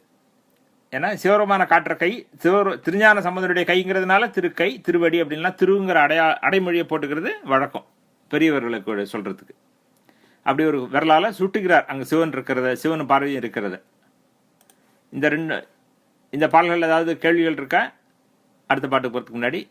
ஏன்னா சிவருமான காட்டுற கை திருஞான சம்பந்தருடைய கைங்கிறதுனால திருக்கை, திருவடி அப்படின்லாம் திருங்கிற அடைமொழியை போட்டுக்கிறது வழக்கம் பெரியவர்களுக்கு சொல்றதுக்கு. அப்படி ஒரு விரலால சுட்டுகிறார் அங்கே சிவன் இருக்கிறத, சிவன் பார்வையும் இருக்கிறத. இந்த பாடல்கள் ஏதாவது கேள்விகள் இருக்கா? அடுத்த பாட்டுக்கு போகிறதுக்கு முன்னாடி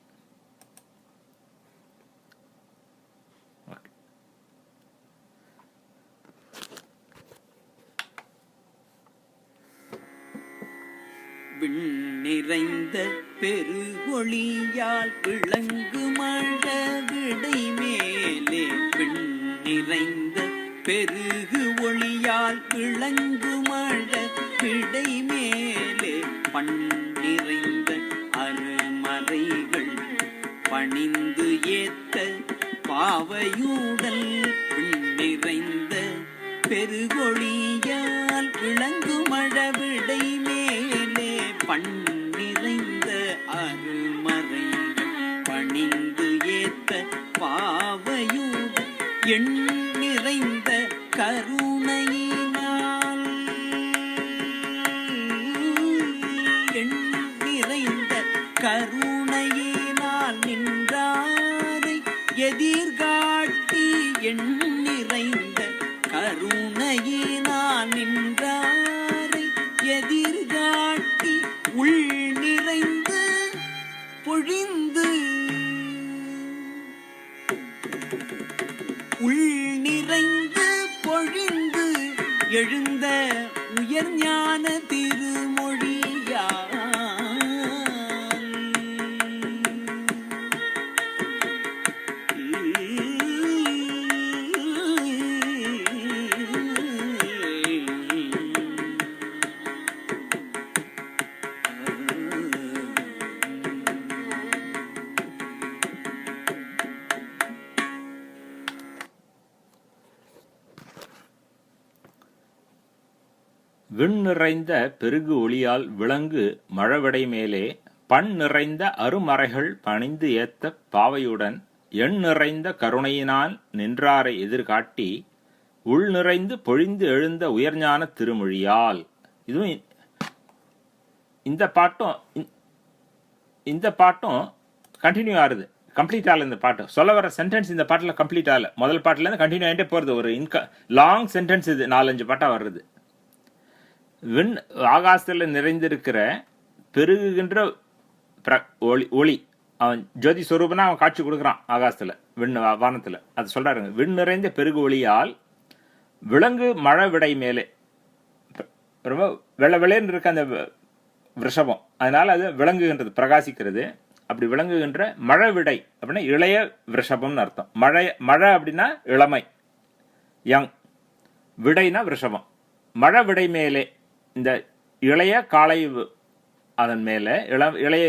விண்ணிறைந்த பெருகொளியால் விளங்கு மழ விடை மேலே, விண்ணிறைந்த பெருகு ஒளியால் விளங்கு மழ விடை மேலே, பண்ணிறைந்த அருமறைகள் பணிந்து ஏத்த பாவையூடல், விண்ணிறைந்த பெருகொளியால் விளங்கு மழ விடை மேலே, பண்ணிறைந்த அருமறைகள் பணிந்து ஏத்த பாவையூடல், எண்ணிறைந்த கருணையினால், எண்ணிறைந்த கருணையினால் நின்றாரை எதிர்காட்டி, எண்ணிறைந்த கருணையினால் நின்றாரை எதிர்காட்டி, உள் நிறைந்து பொழிந்து, உள் நிறைந்து பொழிந்து எழுந்த உயர்ஞான திருமொழியால், விண் நிறைந்த பெருகு ஒளியால் விளங்கு மழவிடை மேலே, பண் நிறைந்த அருமறைகள் பணிந்து ஏத்த பாவையுடன், எண் நிறைந்த கருணையினால் நின்றாரை எதிர்காட்டி, உள் நிறைந்து பொழிந்து எழுந்த உயர்ஞான திருமொழியால். இதுவும் இந்த பாட்டும் கண்டினியூ ஆகுது, கம்ப்ளீட் ஆகல. இந்த பாட்டு சொல்ல வர சென்டென்ஸ் இந்த பாட்டில் கம்ப்ளீட் ஆகல. முதல் பாட்டிலேருந்து கண்டினியூ ஆகிட்டே போகிறது. ஒரு லாங் சென்டென்ஸ் இது, 4-5 பாட்டாக வர்றது. விண் ஆகாசத்தில் நிறைந்திருக்கிற பெருகுகின்ற ஒளி, அவன் ஜோதி ஸ்வரூபனா அவன் காட்சி கொடுக்குறான் ஆகாசத்தில், வானத்தில். அது சொல்றாருங்க. விண் நிறைந்த பெருகு ஒளியால் விலங்கு மழை விடை மேலே, ரொம்ப வெள்ளன்னு இருக்க அந்த ரிஷபம், அதனால அது விளங்குகின்றது, பிரகாசிக்கிறது. அப்படி விளங்குகின்ற மழை விடை அப்படின்னா இளைய ரிஷபம்னு அர்த்தம். மழை அப்படின்னா இளமை, யங். விடைனா ரிஷபம். மழை விடை மேலே, இந்த இளைய காளை அதன் மேலே, இளைய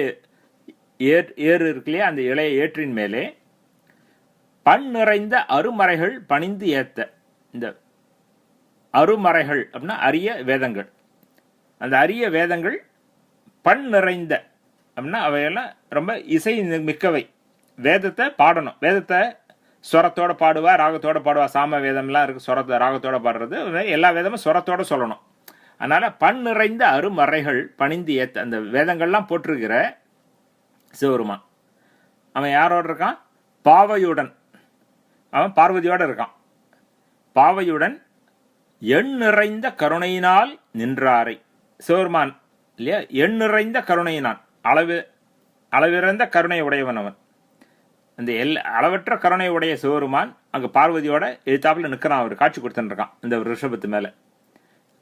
ஏறு இருக்கு இல்லையா, அந்த இளைய ஏற்றின் மேலே பண் நிறைந்த அருமறைகள் பணிந்து ஏத்த. இந்த அருமறைகள் அப்படின்னா அரிய வேதங்கள். அந்த அரிய வேதங்கள் பண் நிறைந்த அப்படின்னா அவையெல்லாம் ரொம்ப இசை மிக்கவை. வேதத்தை பாடணும், வேதத்தை ஸ்வரத்தோட பாடுவா, ராகத்தோட பாடுவா. சாம வேதம்லாம் இருக்குது, ஸ்வரத்தை ராகத்தோட பாடுறது. எல்லா வேதமும் ஸ்வரத்தோட சொல்லணும். அதனால் பண் நிறைந்த அருமறைகள் பணிந்து ஏற்ற அந்த வேதங்கள்லாம் போட்டிருக்கிற சிவருமான் அவன் யாரோட இருக்கான்? பாவையுடன். அவன் பார்வதியோடு இருக்கான். பாவையுடன் எண் நிறைந்த கருணையினால் நின்றாரை. சிவருமான் இல்லையா, எண் நிறைந்த கருணையினான், அளவிறந்த கருணை உடையவன் அவன். அந்த அளவற்ற கருணை உடைய சிவருமான் அங்கே பார்வதியோட எதிர்த்தாப்புல நிற்கிறான். அவர் காட்சி கொடுத்துன்னு இருக்கான் இந்த ரிஷபத்து மேலே.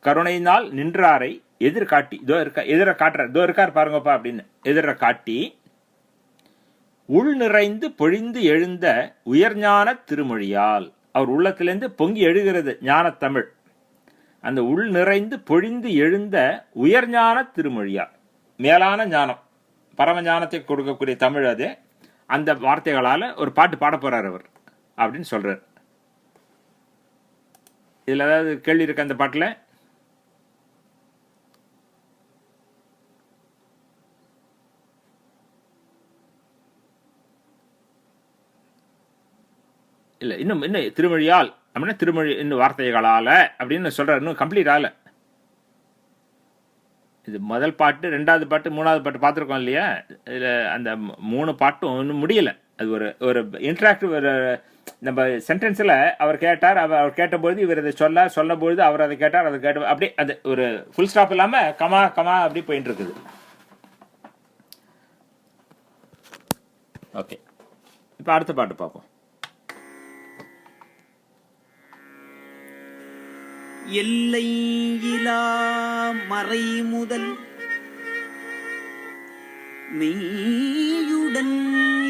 கருணையினால் நின்றாரை எதிர்காட்டி, இதோ இருக்கா, எதிர காட்டுறார், இதோ இருக்கார் பாருங்கப்பா அப்படின்னு எதிர காட்டி, உள் நிறைந்து பொழிந்து எழுந்த உயர்ஞான திருமொழியால். அவர் உள்ளத்திலேருந்து பொங்கி எழுகிறது ஞான தமிழ். அந்த உள் நிறைந்து பொழிந்து எழுந்த உயர்ஞான திருமொழியால், மேலான ஞானம், பரம ஞானத்தை கொடுக்கக்கூடிய தமிழ் அது. அந்த வார்த்தைகளால் ஒரு பாட்டு பாட போறார் அவர் அப்படின்னு சொல்றார். இதில் ஏதாவது கேள்வி இருக்கு அந்த பாட்டில்? இல்லை, இன்னும் திருமொழியால் அப்படின்னா திருமொழி இன்னும் வார்த்தைகளால் அப்படின்னு சொல்கிறார். இன்னும் கம்ப்ளீட் ஆகலை. இது முதல் பாட்டு, ரெண்டாவது பாட்டு, மூணாவது பாட்டு பார்த்துருக்கோம் இல்லையா? இதில் அந்த 3 பாட்டும் இன்னும் முடியலை. அது ஒரு இன்ட்ராக்டிவ், ஒரு நம்ம சென்டென்ஸில் அவர் கேட்டார், அவர் கேட்டபோது இவர் இதை சொல்லும்பொழுது அவர் அதை கேட்டார், அதை கேட்ட அப்படியே அது ஒரு ஃபுல் ஸ்டாப் இல்லாமல் கமா கமா அப்படி போயிட்டு இருக்குது. ஓகே, இப்போ அடுத்த பாட்டு பார்ப்போம். எல்லையிலா மறை முதல் மெய்யுடன்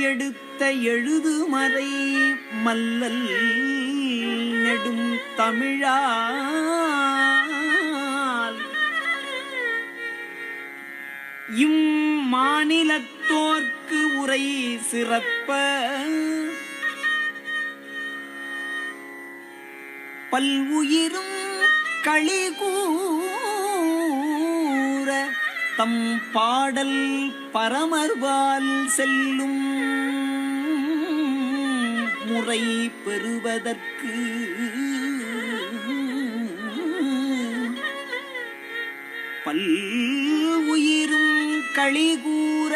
எடுத்த எழுதுமறை மல்லல் நெடும் தமிழால் இம்மாநிலத்தோர்க்கு உரை சிறப்ப பல்வுயிரும் களிகூர தம் பாடல் பரமர்வால் செல்லும் முறை பெறுவதற்கு பல்வுயிரும் களிகூர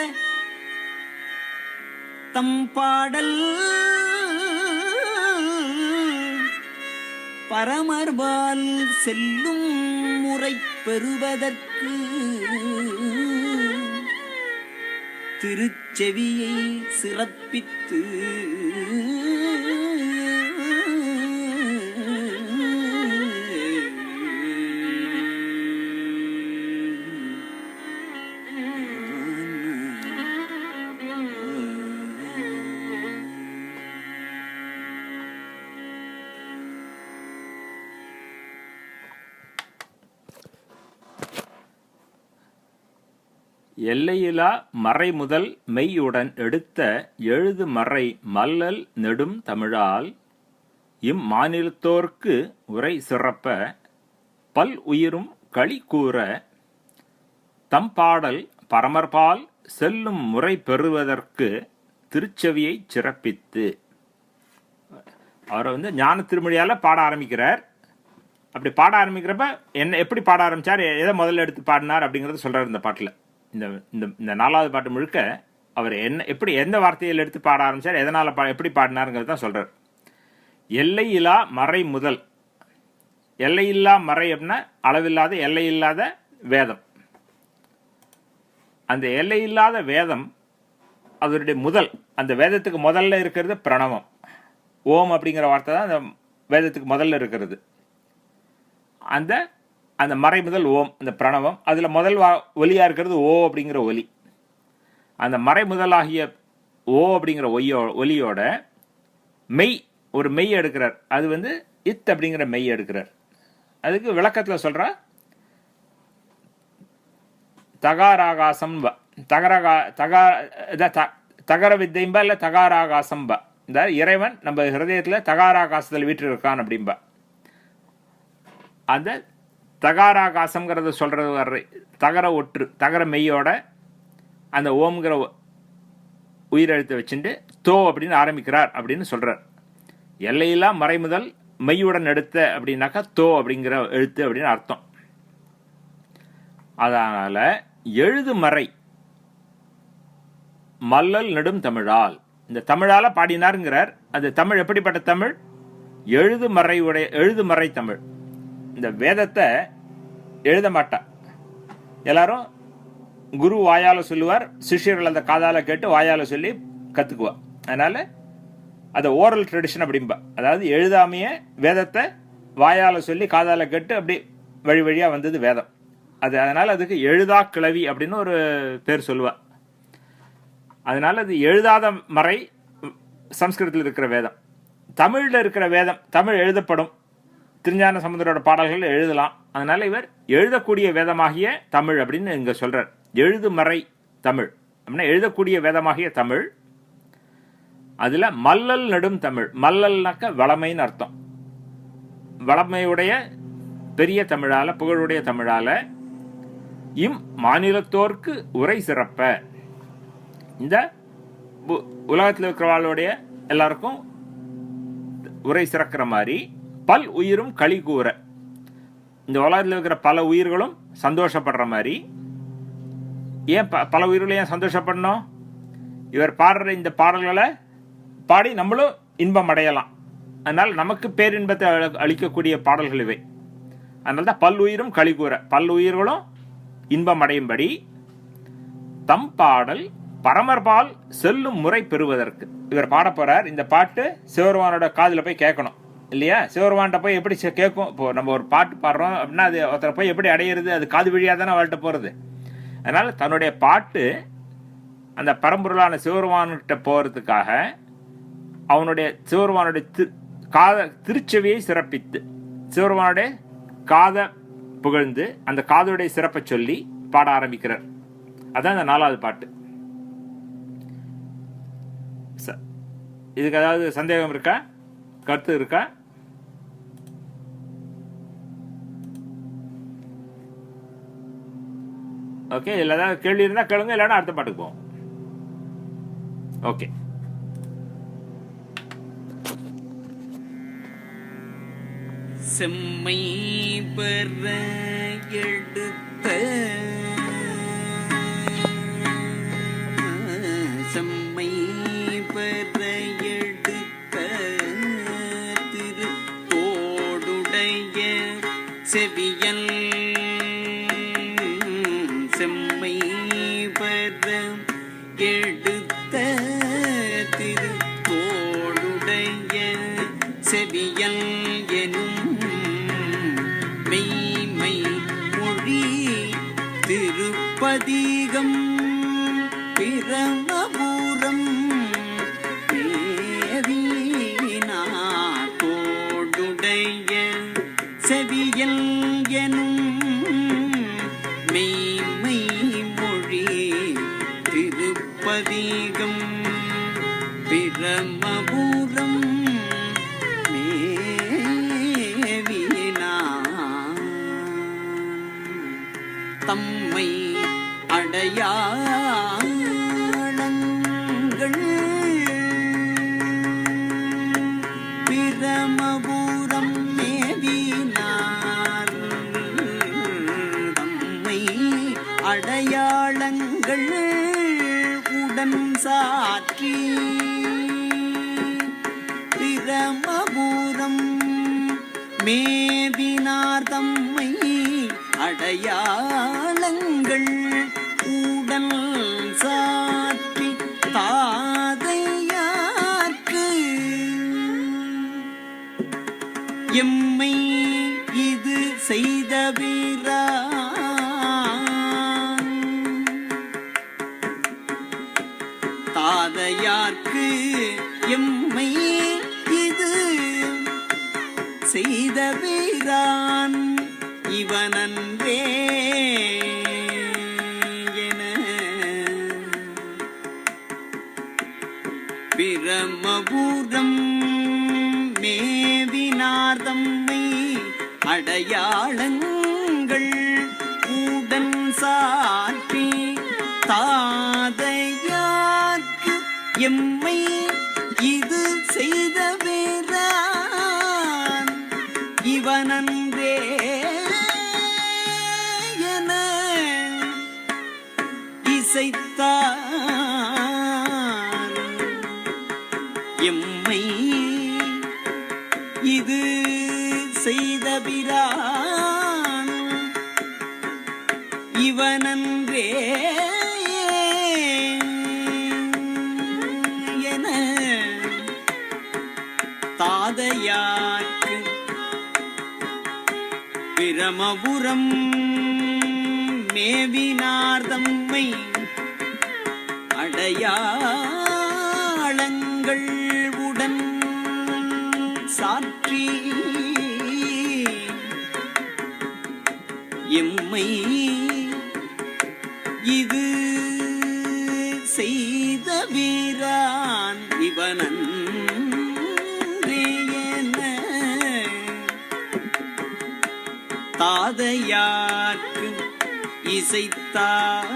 தம் பாடல் பரமர்பால் செல்லும் முறை பெறுவதற்கு திருச்செவியை சிறப்பித்து எல்லையிலா மறை முதல் மெய்யுடன் எடுத்த எழுது மறை மல்லல் நெடும் தமிழால் இம்மாநிலத்தோர்க்கு உரை சிறப்ப பல் உயிரும் களி கூற தம் பாடல் பரமர்பால் செல்லும் முறை பெறுவதற்கு திருச்செவியை சிறப்பித்து. அவரை ஞான திருமொழியால் பாட ஆரம்பிக்கிறார். அப்படி பாட ஆரம்பிக்கிறப்ப எப்படி பாட ஆரம்பித்தார், எதை முதல்ல எடுத்து பாடினார் அப்படிங்கிறத சொல்கிறார் இந்த பாட்டில். இந்த 4வது பாட்டு முழுக்க அவர் எப்படி எந்த வார்த்தையில் எடுத்து பாட ஆரம்பித்தார், எதனால் எப்படி பாடினாருங்கிறது தான் சொல்கிறார். எல்லையில்லா மறை முதல். எல்லையில்லா மறை அப்படின்னா அளவில்லாத எல்லையில்லாத வேதம். அந்த எல்லையில்லாத வேதம் அதனுடைய முதல், அந்த வேதத்துக்கு முதல்ல இருக்கிறது பிரணவம். ஓம் அப்படிங்கிற வார்த்தை தான் அந்த வேதத்துக்கு முதல்ல இருக்கிறது. அந்த அந்த மறை முதல் ஓம், அந்த பிரணவம், அதில் முதல் ஒலியாக இருக்கிறது ஓ அப்படிங்கிற ஒலி. அந்த மறை முதலாகிய ஓ அப்படிங்கிற ஒலியோட மெய், ஒரு மெய் எடுக்கிறார். அது இத் அப்படிங்கிற மெய் எடுக்கிறார். அதுக்கு விளக்கத்தில் சொல்கிற தகாராகாசம் தகர வித்தைம்பா இல்லை தகாராகாசம்பா. இந்த இறைவன் நம்ம ஹிருதயத்தில் தகாராகாசத்தில் வீற்றிருக்கான் அப்படிம்பா. அந்த தகாராகாசம்ங்கிறத சொல்கிறது வர்ற தகர ஒற்று, தகர மெய்யோட அந்த ஓம்ங்கிற உயிரெழுத்தை வச்சுட்டு தோ அப்படின்னு ஆரம்பிக்கிறார் அப்படின்னு சொல்கிறார். எல்லையெல்லாம் மறை முதல் மெய்யுடன் எடுத்த அப்படின்னாக்கா தோ அப்படிங்கிற எழுத்து அப்படின்னு அர்த்தம். அதனால் எழுது மறை மல்லல் நெடும் தமிழால், இந்த தமிழால் பாடினாருங்கிறார். அந்த தமிழ் எப்படிப்பட்ட தமிழ்? எழுது மறை தமிழ். இந்த வேதத்தை எழுத மாட்டார். எல்லாரும் குரு வாயால் சொல்லுவார், சிஷ்யர்கள் அந்த காதால் கேட்டு வாயால் சொல்லி கற்றுக்குவார். அதனால் அதை ஓரல் ட்ரெடிஷன் அப்படிம்பா. அதாவது எழுதாமைய வேதத்தை வாயால் சொல்லி காதால் கேட்டு அப்படி வழி வழியாக வந்தது வேதம். அதனால் அதுக்கு எழுதா கிளவி அப்படின்னு ஒரு பேர் சொல்லுவார். அதனால் அது எழுதாத மறை சம்ஸ்கிருதத்தில் இருக்கிற வேதம். தமிழில் இருக்கிற வேதம், தமிழ் எழுதப்படும். திருஞான சம்பந்தரோட பாடல்கள் எழுதலாம். அதனால் இவர் எழுதக்கூடிய வேதமாகிய தமிழ் அப்படின்னு இங்கே சொல்கிறார். எழுது மறை தமிழ் அப்படின்னா எழுதக்கூடிய வேதமாகிய தமிழ். அதில் மல்லல் நெடும் தமிழ், மல்லல்னாக்க வளமைன்னு அர்த்தம். வளமையுடைய பெரிய தமிழால், புகழுடைய தமிழால் மாநிலத்தோர்க்கு உரை சிறப்ப, இந்த உலகத்தில் இருக்கிறவாளுடைய எல்லாருக்கும் உரை சிறக்கிற மாதிரி பல் உயிரும் களி கூற, இந்த உலகத்தில் இருக்கிற பல உயிர்களும் சந்தோஷப்படுற மாதிரி. ஏன் பல உயிர்களையும் ஏன் சந்தோஷப்படணும்? இவர் பாடுற இந்த பாடல்களை பாடி நம்மளும் இன்பம் அடையலாம். அதனால் நமக்கு பேரின்பத்தை அளிக்கக்கூடிய பாடல்கள் இவை. அதனால தான் பல் உயிரும் களி கூற, பல் உயிர்களும் இன்பம் அடையும்படி தம் பாடல் பரமர்பால் செல்லும் முறை பெறுவதற்கு இவர் பாட போறார். இந்த பாட்டு சிவருமானோட காதில் போய் கேட்கணும் இல்லையா? சிவருமான்கிட்ட போய் எப்படி கேட்கும்? இப்போ நம்ம ஒரு பாட்டு பாடுறோம் அப்படின்னா அது ஒருத்தரை போய் எப்படி அடையிறது? அது காது வழியாக தானே அவள்கிட்ட போகிறது. அதனால தன்னுடைய பாட்டு அந்த பரம்பொருளான சிவருமான்கிட்ட போகிறதுக்காக அவனுடைய சிவருமானுடைய திருச்செவியை சிறப்பித்து சிவருமானுடைய காதை புகழ்ந்து அந்த காதுடைய சிறப்பை சொல்லி பாட ஆரம்பிக்கிறார். அதான் இந்த 4வது பாட்டு. இதுக்கு ஏதாவது சந்தேகம் இருக்கா? கருத்து இருக்கா? ஓகே, இல்லை ஏதாவது கேள்வி இருந்தால் கேளுங்க, இல்லைன்னா அடுத்த பாட்டுக்கு போவோம். ஓகே. செம்மை பெற எடுத்த செம்மை பெற எடுத்த திரு தோடுடைய செவியல் செம்மை பெற எடுத்த திரு தோடுடைய செவியல் எனும் மெய்மை மொழி திருப்பதிகம் பிரமபுரம் மேவினார் தோடுடைய செவியல் எனும் மெய்மை மொழி திருப்பதிகம் பிரமபுரம் தம்மை அடையாளங்கள் பிரமபுரம் மேவினார் தம்மை அடையாளங்கள் உடன் சாற்றி பிரமபுரம் மேவினார் தம்மை அடையாளங்கள் உடல் சாற்றி தாதையார்க்கு எம்மை இது செய்த வீரான் தாதையார்க்கு எம்மை இது செய்த வீரான் இவனன்றே என பிரமபுரம் மேவினார் தம்மை அடையாளங்கள் உடன் சாற்றி தாதையார்க்கு இசைத்தார் எம்மை இது செய்த பிரான் இவனன்றே என தாதையார்க்கு பிரமபுரம் மேவினார் தம்மை அடையாளங்கள் உடன் சாற்றி எம்மை இது செய்த வீரான் இவனன்றே என தாதையார்க்கு இசைத்தார்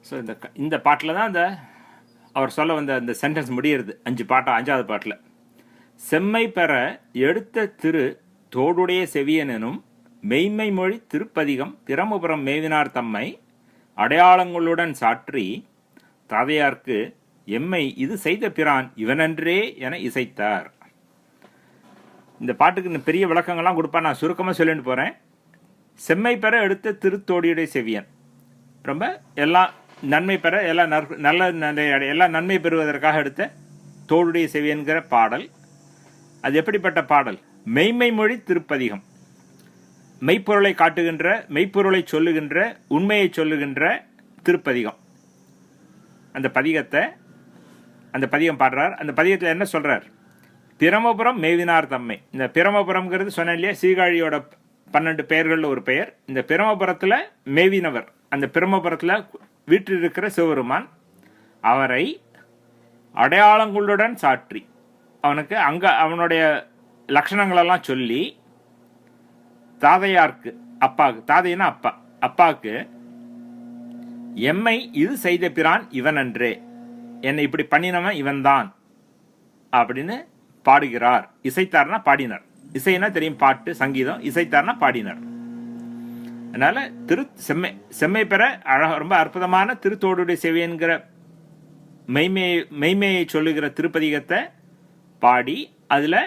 ஸோ இந்த பாட்டில் தான் அவர் சொல்ல வந்த அந்த சென்டென்ஸ் முடிகிறது. 5வது பாட்டில் செம்மை பெற எடுத்த திரு தோடுடைய செவியனும் மெய்மை மொழி திருப்பதிகம் பிரமபுரம் மேவினார் தம்மை அடையாளங்களுடன் சாற்றி தாதையார்க்கு எம்மை இது செய்த பிரான் இவனன்றே என இசைத்தார். இந்த பாட்டுக்கு பெரிய விளக்கங்கள்லாம் கொடுப்பா, நான் சுருக்கமாக சொல்லிட்டு போகிறேன். செம்மை பெற எடுத்த திருத்தோடியுடைய செவியன், ரொம்ப எல்லாம் நன்மை பெற எல்லாம் நன்மை பெறுவதற்காக எடுத்த தோடுடைய செவியன்கிற பாடல். அது எப்படிப்பட்ட பாடல்? மெய்மை மொழி திருப்பதிகம், மெய்ப்பொருளை காட்டுகின்ற, மெய்ப்பொருளை சொல்லுகின்ற, உண்மையை சொல்லுகின்ற திருப்பதிகம். அந்த பதிகம் பாடுறார். அந்த பதிகத்தில் என்ன சொல்றார்? பிரமபுரம் மேவினார் தம்மை. இந்த பிரமபுரம்ங்கிறது சொன்ன இல்லையா, சீர்காழியோட 12 பெயர்கள் ஒரு பெயர். இந்த பிரமபுரத்தில் மேவினவர், அந்த பிரமபுரத்தில் வீற்றிருக்கிற சிவபெருமான், அவரை அடையாளங்களுடன் சாற்றி அவனுக்கு அவனுடைய லட்சணங்களெல்லாம் சொல்லி தாதையார்க்கு, அப்பாவுக்கு, தாதைன்னா அப்பா, அப்பாவுக்கு எம்மை இது செய்த பிரான் இவனன்றே, என்னை இப்படி பண்ணினவன் இவன்தான் அப்படின்னு பாடுகிறார். இசைத்தார்னா பாடினார். இசைனா தெரியும், பாட்டு சங்கீதம். இசைத்தார்னா பாடினார். அதனால செம்மை பெற ரொம்ப அற்புதமான திருத்தோடுடைய செவியன்கிற மெய்மையை சொல்லுகிற திருப்பதிகத்தை பாடி அதில்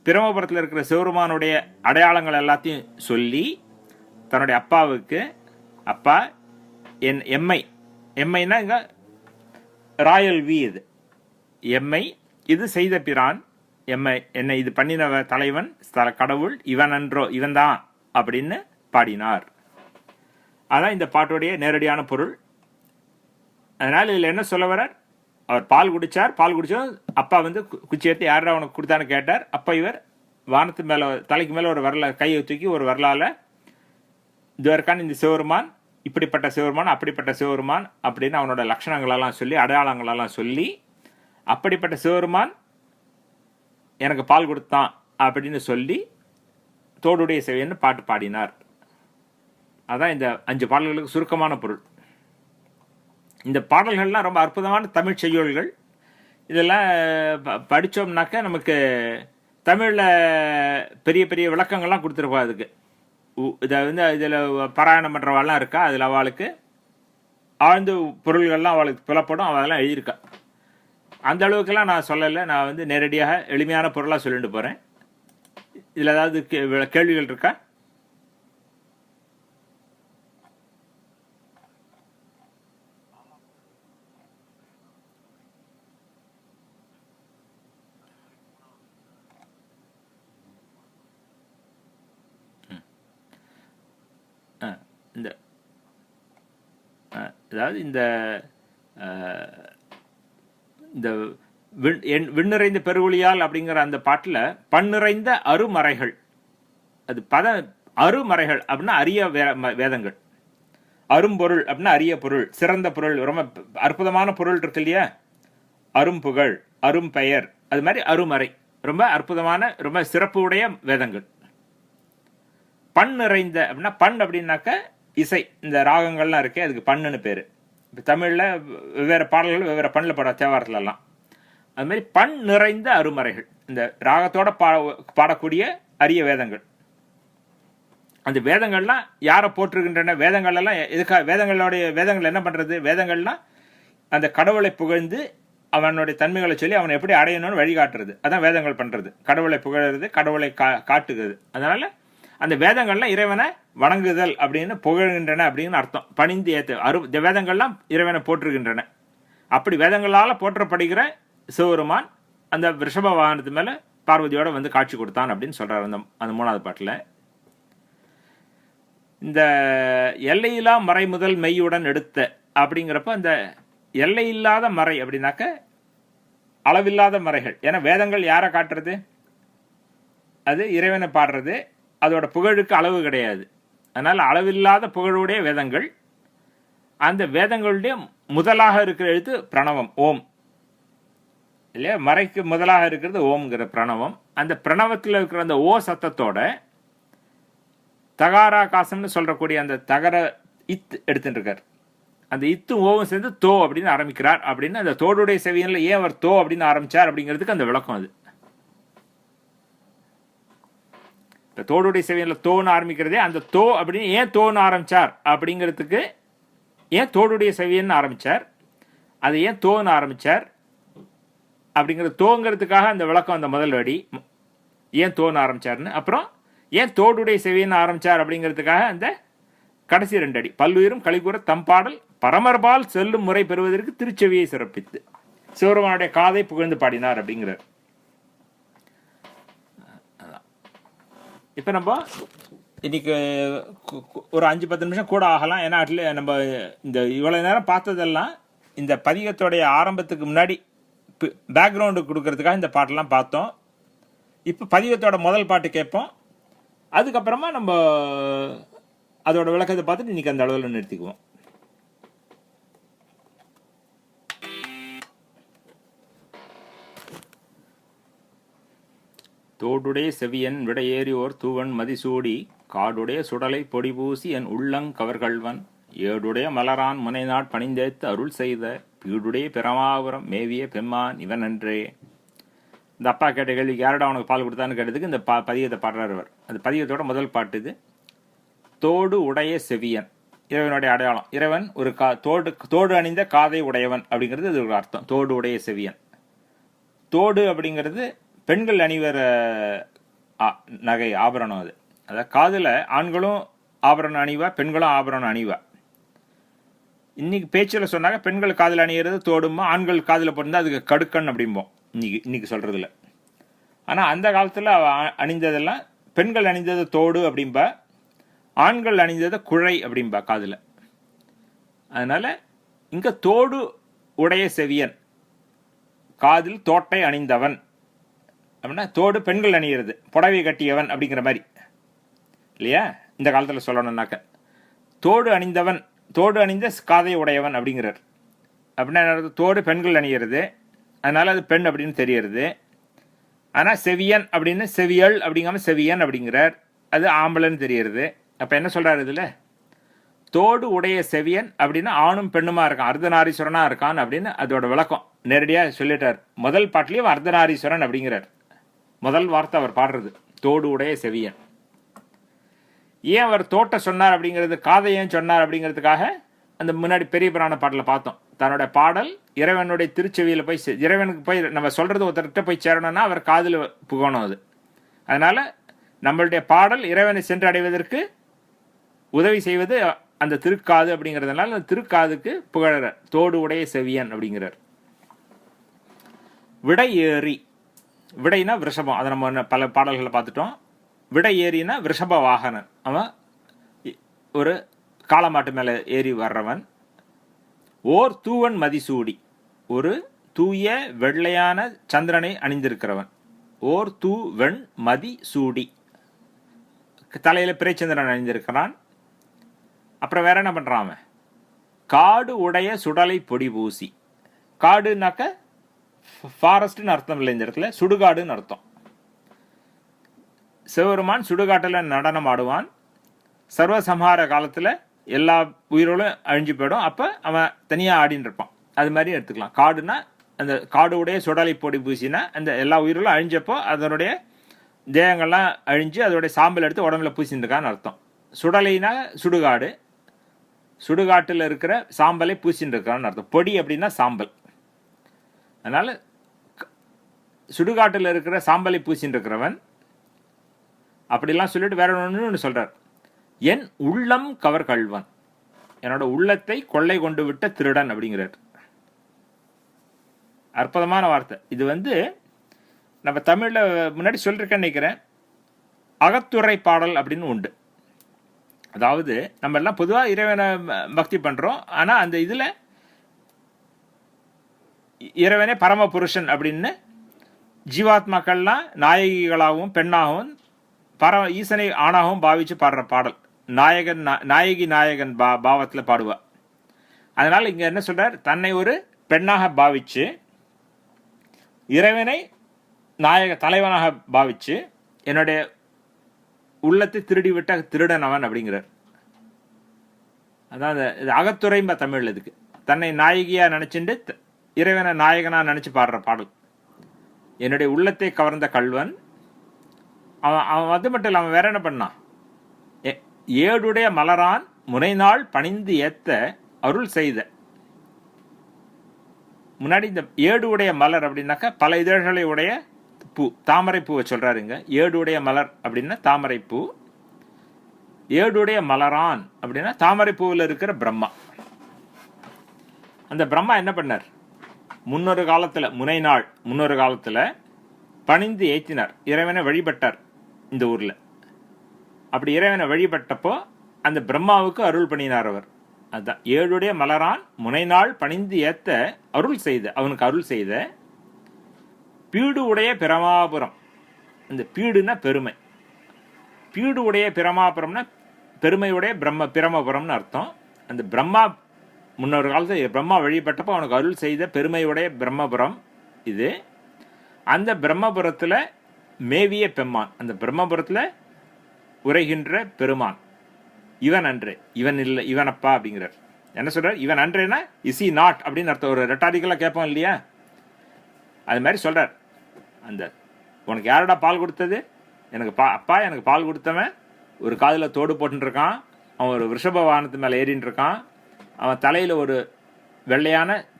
பிரமபுரத்தில் இருக்கிற சிவருமானுடைய அடையாளங்கள் எல்லாத்தையும் சொல்லி தன்னுடைய அப்பாவுக்கு, அப்பா எம்மைனா இங்க ராயல் வி, இது எம்மை இது செய்த பிரான், என்னை இது பண்ணின தலைவன் கடவுள் இவனன்றோ, இவன்தான் அப்படின்னு பாடினார். அதான் இந்த பாட்டுடைய நேரடியான பொருள். அதனால இதில் என்ன சொல்ல வர்றார்? அவர் பால் குடிச்சார். பால் குடிச்சோம் அப்பா குச்சி எடுத்து யாரா அவனுக்கு கொடுத்தான்னு கேட்டார். அப்பா இவர் வானத்து மேலே, தலைக்கு மேலே ஒரு வரல கையை தூக்கி ஒரு வரலால இதுவரைக்கான இந்த சிவருமான் இப்படிப்பட்ட சிவருமான், அப்படிப்பட்ட சிவருமான் அப்படின்னு அவனோட லட்சணங்களெல்லாம் சொல்லி, அடையாளங்களெல்லாம் சொல்லி, அப்படிப்பட்ட சிவருமான் எனக்கு பால் கொடுத்தான் அப்படின்னு சொல்லி தோடுடைய செவியன்னு பாட்டு பாடினார். அதான் இந்த 5 பாடல்களுக்கு சுருக்கமான பொருள். இந்த பாடல்கள்லாம் ரொம்ப அற்புதமான தமிழ் செய்யுள்கள். இதெல்லாம் படித்தோம்னாக்க நமக்கு தமிழில் பெரிய பெரிய விளக்கங்கள்லாம் கொடுத்துருப்பா. அதுக்கு இதில் பாராயணம் பண்ணுறவாள்லாம் இருக்கா, அதில் அவளுக்கு ஆழ்ந்த பொருள்கள்லாம் அவளுக்கு புலப்படும், அவளெல்லாம் எழுதியிருக்கா. அந்த அளவுக்குலாம் நான் சொல்லலை. நான் நேரடியாக எளிமையான பொருளாக சொல்லிட்டு போகிறேன். இதில் ஏதாவது கேள்விகள் இருக்கா? அதாவது இந்த விண்ணிறைந்த பெருவொளியால் அப்படிங்கிற அந்த பாட்டில் பன்னிறைந்த அருமறைகள், அது அருமறைகள் அப்படின்னா அரிய வேதங்கள், அரும்பொருள் அப்படின்னா அரிய பொருள், சிறந்த பொருள், ரொம்ப அற்புதமான பொருள் இருக்கு இல்லையா, அரும்புகழ், அரும்பெயர், அது மாதிரி அருமறை, ரொம்ப அற்புதமான ரொம்ப சிறப்பு உடைய வேதங்கள். பண் நிறைந்த அப்படின்னா, பண் அப்படின்னாக்க இசை, இந்த ராகங்கள்லாம் இருக்கே அதுக்கு பண்ணுன்னு பேர். இப்போ தமிழில் வெவ்வேறு பாடல்கள் வெவ்வேறு பண்ணில் பாட தேவாரத்துலலாம். அது மாதிரி பண் நிறைந்த அருமறைகள், இந்த ராகத்தோட பாடக்கூடிய அரிய வேதங்கள். அந்த வேதங்கள்லாம் யாரை போட்டிருக்கின்றன? வேதங்கள்லாம் எதுக்காக? வேதங்கள் என்ன பண்ணுறது? வேதங்கள்லாம் அந்த கடவுளை புகழ்ந்து அவனுடைய தன்மைகளை சொல்லி அவனை எப்படி அடையணும்னு வழிகாட்டுறது. அதான் வேதங்கள் பண்ணுறது. கடவுளை புகழ்றது, கடவுளை காட்டுகிறது. அதனால் அந்த வேதங்கள்லாம் இறைவனை வணங்குதல் அப்படின்னு புகழ்கின்றன அப்படின்னு அர்த்தம். பணிந்து ஏற்று வேதங்கள்லாம் இறைவனை போற்றுகின்றன. அப்படி வேதங்களால் போற்றப்படுகிற சிவபெருமான் அந்த ரிஷப வாகனத்து மேலே பார்வதியோட வந்து காட்சி கொடுத்தான் அப்படின்னு சொல்கிறார் அந்த 3வது பாட்டில். இந்த எல்லையில்லா மறை முதல் மெய்யுடன் எடுத்த அப்படிங்கிறப்ப அந்த எல்லையில்லாத மறை அப்படின்னாக்க அளவில்லாத மறைகள். ஏன்னா வேதங்கள் யாரை காட்டுறது? அது இறைவனை பாடுறது. அதோட புகழுக்கு அளவு கிடையாது. அதனால் அளவில்லாத புகழுடைய வேதங்கள். அந்த வேதங்களுடைய முதலாக இருக்கிற எழுத்து பிரணவம், ஓம் இல்லையா? மறைக்கு முதலாக இருக்கிறது ஓம்ங்கிற பிரணவம். அந்த பிரணவத்தில் இருக்கிற அந்த ஓ சத்தத்தோட தகாராகாசம்னு சொல்றக்கூடிய அந்த தகர இத் எடுத்துட்டு இருக்கார். அந்த இத்தும் ஓவும் சேர்ந்து தோ அப்படின்னு ஆரம்பிக்கிறார். அப்படின்னு அந்த தோடுடைய செவியன்ல ஏன் அவர் தோ அப்படின்னு ஆரம்பிச்சார் அப்படிங்கிறதுக்கு அந்த விளக்கம் அது. இந்த தோடுடைய செவியன்ல தோன்னு ஆரம்பிக்கிறதே அந்த தோ அப்படின்னு ஏன் தோன்னு ஆரம்பிச்சார் அப்படிங்கிறதுக்கு, ஏன் தோடுடைய செவியன்னு ஆரம்பிச்சார், அது ஏன் தோன்னு ஆரம்பிச்சார் அப்படிங்கிறது தோங்கிறதுக்காக அந்த விளக்கம். அந்த முதல் வடி ஏன் தோன்னு ஆரம்பிச்சார்னு, அப்புறம் ஏன் தோடுடைய செவியன்னு ஆரம்பிச்சார் அப்படிங்கிறதுக்காக அந்த கடைசி 2 அடி. பல்லுயிரும் கலிகூற தம்பாடல் பரமர்பால் செல்லும் முறை பெறுவதற்கு திருச்செவியை சிறப்பித்து சிவபெருமானுடைய காதை புகழ்ந்து பாடினார் அப்படிங்கிறார். இப்போ நம்ம இன்னைக்கு ஒரு 5-10 நிமிஷம் கூட ஆகலாம். ஏன்னா நம்ம இந்த இவ்வளவு நேரம் பார்த்ததெல்லாம் இந்த பதிகத்தோடைய ஆரம்பத்துக்கு முன்னாடி பேக்ரவுண்டு கொடுக்கறதுக்காக இந்த பாட்டெல்லாம் பார்த்தோம். இப்போ பதிகத்தோட முதல் பாட்டு கேட்போம். அதுக்கப்புறமா நம்ம அதோட விளக்கத்தை பார்த்துட்டு இன்னைக்கு அந்த அளவில் நிறுத்திக்குவோம். தோடுடைய செவியன் விடையேறி ஓர் தூவன் மதிசூடி காடுடைய சுடலை பொடி பூசி என் உள்ளங் கவர்கள்வன் ஏடுடைய மலரான் முனைநாட் பணிந்தேத்து அருள் செய்த பீடுடைய பிரமாபுரம் மேவிய பெம்மான் இவன் அன்றே. இந்த அப்பா கேட்ட கேள்விக்கு யாரோட அவனுக்கு பால் கொடுத்தான்னு கேட்டதுக்கு இந்த பதிகத்தை பாடுறார். அந்த பதிகத்தோட முதல் பாட்டு இது. தோடு உடைய செவியன், இறைவனுடைய அடையாளம். இறைவன் ஒரு தோடு அணிந்த காதை உடையவன் அப்படிங்கிறது இது ஒரு அர்த்தம். தோடு உடைய செவியன். தோடு அப்படிங்கிறது பெண்கள் அணிவர நகை, ஆபரணம். அது அதாவது காதில் ஆண்களும் ஆபரணம் அணிவா, பெண்களும் ஆபரணம் அணிவா. இன்னைக்கு பேச்சில் சொன்னாங்க பெண்கள் காதில் அணிகிறது தோடுமா, ஆண்கள் காதில் போட்டிருந்தா அதுக்கு கடுக்கன் அப்படிம்போம் இன்னைக்கு சொல்றதுல. ஆனால் அந்த காலத்தில் அணிந்ததெல்லாம் பெண்கள் அணிந்தது தோடு அப்படின்பா, ஆண்கள் அணிந்தது குழை அப்படின்பா காதில். அதனால இங்க தோடு உடைய செவியன், காதில் தோட்டை அணிந்தவன் அப்படின்னா தோடு பெண்கள் அணிகிறது, புடவை கட்டியவன் அப்படிங்கிற மாதிரி இல்லையா? இந்த காலத்தில் சொல்லணும்னாக்க தோடு அணிந்தவன், தோடு அணிந்த காதை உடையவன் அப்படிங்கிறார். அப்படின்னா தோடு பெண்கள் அணிகிறது, அதனால அது பெண் அப்படின்னு தெரியறது. ஆனால் செவியன் அப்படின்னு செவியல் அப்படிங்காம செவியன் அப்படிங்கிறார், அது ஆம்பளைன்னு தெரியறது. அப்போ என்ன சொல்றாரு இதில்? தோடு உடைய செவியன் அப்படின்னா ஆணும் பெண்ணுமா இருக்கான், அர்த்தநாரீஸ்வரனா இருக்கான் அப்படின்னு அதோட விளக்கம் நேரடியாக சொல்லிட்டார். முதல் பாட்டிலையும் அர்த்தநாரீஸ்வரன் அப்படிங்கிறார். முதல் வார்த்தை அவர் பாடுறது தோடு உடைய செவியன். ஏன் அவர் தோட்ட சொன்னார் அப்படிங்கிறது, காதை ஏன் சொன்னார் அப்படிங்கிறதுக்காக அந்த முன்னாடி பெரிய புராண பாட்டில் பார்த்தோம். தன்னோட பாடல் இறைவனுடைய திருச்செவியில் போய் இறைவனுக்கு போய் நம்ம சொல்றது ஒருத்தர்கிட்ட போய் சேரணும்னா அவர் காதில் புகணும். அது அதனால நம்மளுடைய பாடல் இறைவனை சென்று அடைவதற்கு உதவி செய்வது அந்த திருக்காது அப்படிங்கிறதுனால அந்த திருக்காதுக்கு புகழற தோடு உடைய செவியன் அப்படிங்கிறார். விடை ஏறி, விடைனா ரிஷபம், அதை நம்ம பல பாடல்களை பார்த்துட்டோம். விடை ஏறினா ரிஷப வாகனன், அவன் ஒரு காளமாட்டு மேலே ஏறி வர்றவன். ஓர் தூவன் மதிசூடி, ஒரு தூய வெள்ளையான சந்திரனை அணிந்திருக்கிறவன். ஓர் தூவெண் மதி சூடி, தலையில பிறைச்சந்திரன் அணிந்திருக்கிறான். அப்புறம் வேற என்ன பண்றான் அவன்? காடு உடைய சுடலை பொடி பூசி, காடுனாக்க ஃபாரஸ்ட்னு அர்த்தம் இல்லை, இந்த இடத்துல சுடுகாடுன்னு அர்த்தம். சிவபெருமான் சுடுகாட்டில் நடனம் ஆடுவான். சர்வசம்ஹார காலத்தில் எல்லா உயிரோடும் அழிஞ்சு போயிடும். அப்போ அவன் தனியாக ஆடின்னு இருப்பான். அது மாதிரி எடுத்துக்கலாம். காடுனா அந்த காடுடைய சுடலை பொடி பூசினா அந்த எல்லா உயிர்களும் அழிஞ்சப்போ அதனுடைய தேகங்கள்லாம் அழிஞ்சு அதோடைய சாம்பல் எடுத்து உடம்புல பூசின்னு இருக்கான்னு அர்த்தம். சுடலைனா சுடுகாடு, சுடுகாட்டில் இருக்கிற சாம்பலை பூசின்னு இருக்கான்னு அர்த்தம். பொடி அப்படின்னா சாம்பல். அதனால் சுடுகாட்டில் இருக்கிற சாம்பலை பூசின்னு இருக்கிறவன் அப்படிலாம் சொல்லிட்டு வேற ஒன்று சொல்கிறார். என் உள்ளம் கவர் கள்வன், என்னோட உள்ளத்தை கொள்ளை கொண்டு விட்ட திருடன் அப்படிங்கிறார். அற்புதமான வார்த்தை. இது நம்ம தமிழில் முன்னாடி சொல்லிருக்கேன்னு நினைக்கிறேன். அகத்துறை பாடல் அப்படின்னு உண்டு. அதாவது நம்ம எல்லாம் பொதுவாக இறைவனை பக்தி பண்ணுறோம். ஆனால் அந்த இதில் இறைவனே பரமபுருஷன் அப்படின்னு ஜீவாத்மாக்கள்லாம் நாயகிகளாகவும் பெண்ணாகவும் ஈசனை ஆணாகவும் பாவிச்சு பாடுற பாடல். நாயகி நாயகன் பாவத்தில் பாடுவா. அதனால் இங்கே என்ன சொல்றார், தன்னை ஒரு பெண்ணாக பாவிச்சு இறைவனை தலைவனாக பாவிச்சு என்னுடைய உள்ளத்தை திருடி விட்ட திருடன் அவன் அப்படிங்கிறார். அதான் இது அகத்துறைம்பா தமிழ். இதுக்கு தன்னை நாயகியா நினைச்சுட்டு இறைவனை நாயகனா நினைச்சு பாடுற பாடல். என்னுடைய உள்ளத்தை கவர்ந்த கள்வன் அவன் அது மட்டும் இல்லை, அவன் வேற என்ன பண்ணான், ஏடுடைய மலரான் முனைநாள் பணிந்து ஏத்த அருள் செய்த. முன்னாடி இந்த ஏடு உடைய மலர் அப்படின்னாக்கா பல இதழ்களை உடைய பூ, தாமரை பூவை சொல்றாருங்க. ஏடுடைய மலர் அப்படின்னா தாமரை பூ. ஏடுடைய மலரான் அப்படின்னா தாமரை பூவில் இருக்கிற பிரம்மா. அந்த பிரம்மா என்ன பண்ணார், முன்னொரு காலத்துல பணிந்து ஏத்தினார், இறைவனை வழிபட்டார் இந்த ஊர்ல. அப்படி இறைவனை வழிபட்டப்போ அந்த பிரம்மாவுக்கு அருள் பண்ணினார் அவர். அதுதான் ஏழுடைய மலரான் முனைநாள் பணிந்து ஏத்த அருள் செய்த, அவனுக்கு அருள் செய்த பீடு உடைய பிரமாபுரம். இந்த பீடுனா பெருமை, பீடு உடைய பிரமாபுரம்னா பெருமையுடைய பிரமபுரம்னு அர்த்தம். அந்த பிரம்மா முன்னொரு காலத்தில் பிரம்மா வழிபட்டப்போ அவனுக்கு அருள் செய்த பெருமையுடைய பிரம்மபுரம் இது. அந்த பிரம்மபுரத்தில் மேவிய பெம்மான், அந்த பிரம்மபுரத்தில் உரைகின்ற பெருமான் இவன் அன்று, இவன் இல்லை இவனப்பா அப்படிங்கிறார். என்ன சொல்றார், இவன் அன்றேனா இஸ் இ நாட் அப்படின்னு அர்த்தம். ஒரு ரெட்டாரிக்கலாக கேட்போம் இல்லையா, அது மாதிரி சொல்றார். அந்த உனக்கு யாரோட பால் கொடுத்தது, எனக்கு அப்பா எனக்கு பால் கொடுத்தவன் ஒரு காதில் தோடு போட்டுன்னு இருக்கான், அவன் ஒரு ரிஷப வாகனத்து மேலே ஏறின்னு இருக்கான், அவன் தலையில் ஒரு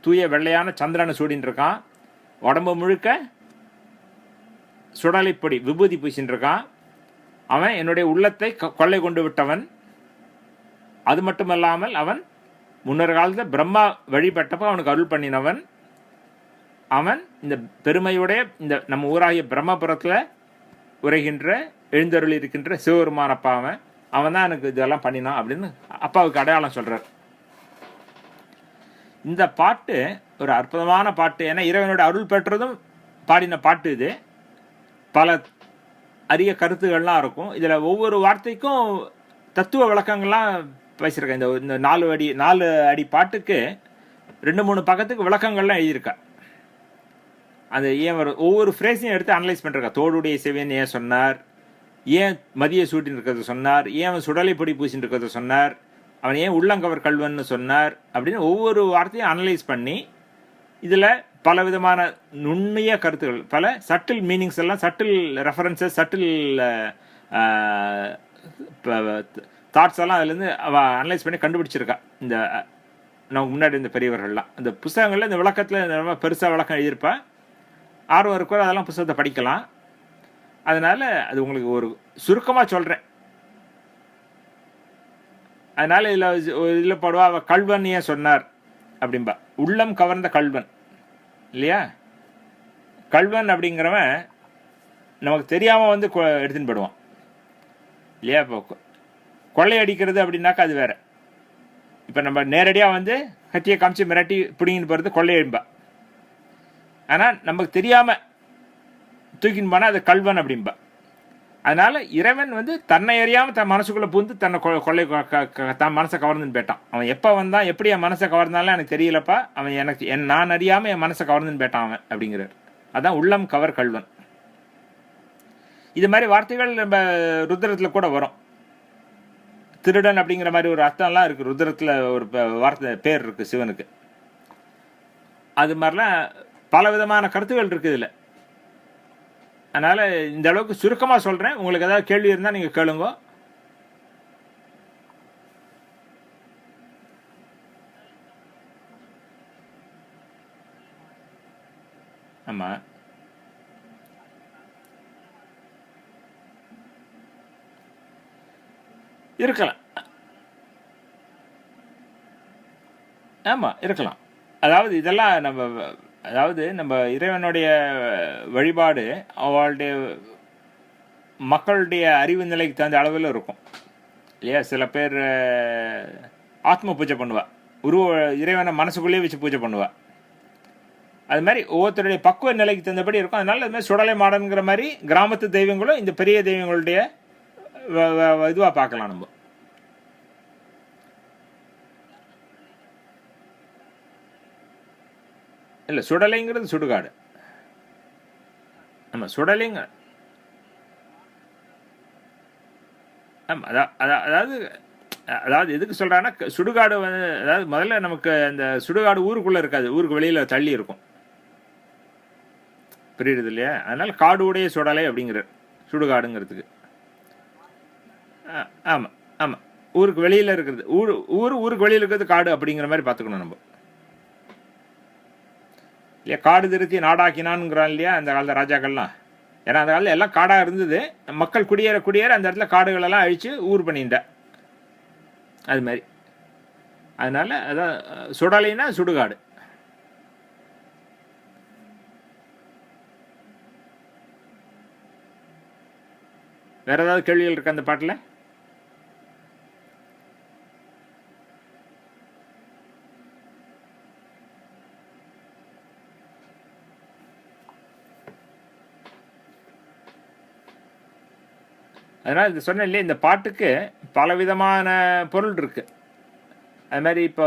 தூய வெள்ளையான சந்திரனை சூடின்னு இருக்கான், உடம்பு முழுக்க சுடலைப்பொடி விபூதி பூசின்னு இருக்கான். அவன் என்னுடைய உள்ளத்தை கொள்ளை கொண்டு விட்டவன். அது மட்டுமல்லாமல் அவன் முன்னொரு காலத்தில் பிரம்மா வழிபட்டப்போ அவனுக்கு அருள் பண்ணினவன். அவன் இந்த பெருமையுடைய இந்த நம்ம ஊராகிய பிரம்மபுரத்தில் உரைகின்ற எழுந்தருள் இருக்கின்ற சிவபெருமானப்பா அவன் தான் எனக்கு இதெல்லாம் பண்ணினான் அப்படின்னு அப்பாவுக்கு அடையாளம் சொல்றார். இந்த பாட்டு ஒரு அற்புதமான பாட்டு. ஏன்னா இறைவனோட அருள் பெற்றதும் பாடின பாட்டு இது. பல அரிய கருத்துக்கள்லாம் இருக்கும் இதில். ஒவ்வொரு வார்த்தைக்கும் தத்துவ விளக்கங்கள்லாம் பேசியிருக்கேன். இந்த 4 அடி பாட்டுக்கு 2-3 பக்கத்துக்கு விளக்கங்கள்லாம் எழுதியிருக்கா. அந்த ஏன் ஒவ்வொரு ஃப்ரேஸையும் எடுத்து அனலைஸ் பண்ணிருக்கா. தோடுடைய செவியன் ஏன் சொன்னார், ஏன் மதிய சூட்டின்னு இருக்கிறத சொன்னார், ஏன் அவன் சுடலை பொடி பூசின்னு இருக்கிறத சொன்னார், அவன் ஏன் உள்ளங்கவர் கல்வன்னு சொன்னார் அப்படின்னு ஒவ்வொரு வார்த்தையும் அனலைஸ் பண்ணி இதில் பல விதமான நுண்ணிய கருத்துக்கள், பல சட்டில் மீனிங்ஸ் எல்லாம், சட்டில் ரெஃபரன்சஸ், சட்டில் தாட்ஸ் எல்லாம் அதுலேருந்து அவள் அனலைஸ் பண்ணி கண்டுபிடிச்சிருக்கா. இந்த நமக்கு முன்னாடி இந்த பெரியவர்கள்லாம் இந்த புத்தகங்களில் இந்த விளக்கத்தில் ரொம்ப பெருசாக விளக்கம் எழுதியிருப்பா. ஆர்வம் இருக்கோ அதெல்லாம் புத்தகத்தை படிக்கலாம். அதனால் அது உங்களுக்கு ஒரு சுருக்கமாக சொல்கிறேன். அதனால் இதில் பாடுவா, அவள் கல்வன் ஏன் சொன்னார் அப்படின்பா. உள்ளம் கவர்ந்த கல்வன் இல்லையா. கல்வன் அப்படிங்கிறவன் நமக்கு தெரியாமல் எடுத்துன்னு போடுவான் இல்லையா. இப்போ கொள்ளையடிக்கிறது அப்படின்னாக்கா அது வேற. இப்போ நம்ம நேரடியாக கத்தியை காமிச்சு மிரட்டி பிடிங்கின்னு போகிறது கொள்ளையடிம்பா. ஆனால் நமக்கு தெரியாமல் தூக்கின்னு போனால் அது கல்வன் அப்படின்பா. அதனால இறைவன் வந்து தன்னை அறியாமல் தன் மனசுக்குள்ளே புகுந்து தன்னை தன் மனசை கவர்ந்துன்னு போயிட்டான். அவன் எப்போ வந்தான், எப்படி என் மனசை கவர்ந்தாலும் எனக்கு தெரியலப்பா, அவன் எனக்கு நான் அறியாமல் என் மனசை கவர்ந்துன்னு போயிட்டான் அவன் அப்படிங்கிறார். அதான் உள்ளம் கவர் கல்வன். இது மாதிரி வார்த்தைகள் நம்ம ருத்ரத்தில் கூட வரும். திருடன் அப்படிங்கிற மாதிரி ஒரு அர்த்தம்லாம் இருக்குது. ருத்ரத்தில் ஒரு வார்த்தை பேர் இருக்குது சிவனுக்கு. அது மாதிரிலாம் பல விதமான கருத்துகள் இருக்குது இதில். அதனால் இந்த அளவுக்கு சுருக்கமாக சொல்கிறேன். உங்களுக்கு ஏதாவது கேள்வி இருந்தால் நீங்கள் கேளுங்க. ஆமாம், இருக்கலாம். ஆமாம், இருக்கலாம். அதாவது இதெல்லாம் நம்ம இறைவனுடைய வழிபாடு அவளுடைய மக்களுடைய அறிவு நிலைக்கு தகுந்த அளவில் இருக்கும் இல்லையா? சில பேர் ஆத்ம பூஜை பண்ணுவா, இறைவனை மனசுக்குள்ளேயே வச்சு பூஜை பண்ணுவா. அது மாதிரி ஒவ்வொருத்தருடைய பக்குவ நிலைக்கு தகுந்தபடி இருக்கும். அதனால அது மாதிரி சுடலை மாடன்கிற மாதிரி கிராமத்து தெய்வங்களும் இந்த பெரிய தெய்வங்களுடைய இதுவாக பார்க்கலாம் நம்ம. இல்லை, சுடலைங்கிறது சுடுகாடு. ஆமாம், சுடலைங்க. ஆமாம், அதாவது எதுக்கு சொல்கிறாங்கன்னா, சுடுகாடு வந்து அதாவது முதல்ல நமக்கு அந்த சுடுகாடு ஊருக்குள்ளே இருக்காது, ஊருக்கு வெளியில் தள்ளி இருக்கும். புரியுது இல்லையா? அதனால் காடு உடைய சுடலை அப்படிங்கிற சுடுகாடுங்கிறதுக்கு. ஆமாம் ஆமாம், ஊருக்கு வெளியில் இருக்கிறது ஊருக்கு வெளியில் இருக்கிறது காடு அப்படிங்கிற மாதிரி பார்த்துக்கணும் நம்ம இல்லையா? காடு திருத்தி நாடாக்கினான்ங்கிறான் இல்லையா அந்த காலத்தில் ராஜாக்கள்லாம். ஏன்னா அந்த காலத்தில் எல்லாம் காடாக இருந்தது, மக்கள் குடியேற அந்த இடத்துல காடுகளெல்லாம் அழித்து ஊர் பண்ணிட்ட. அது மாதிரி அதனால் அதான் சுடலைன்னா சுடுகாடு. வேற ஏதாவது கேள்விகள் இருக்கா அந்த பாட்டில்? அதனால் இது சொன்னேன் இல்லையா, இந்த பாட்டுக்கு பலவிதமான பொருள் இருக்கு. அது மாதிரி இப்போ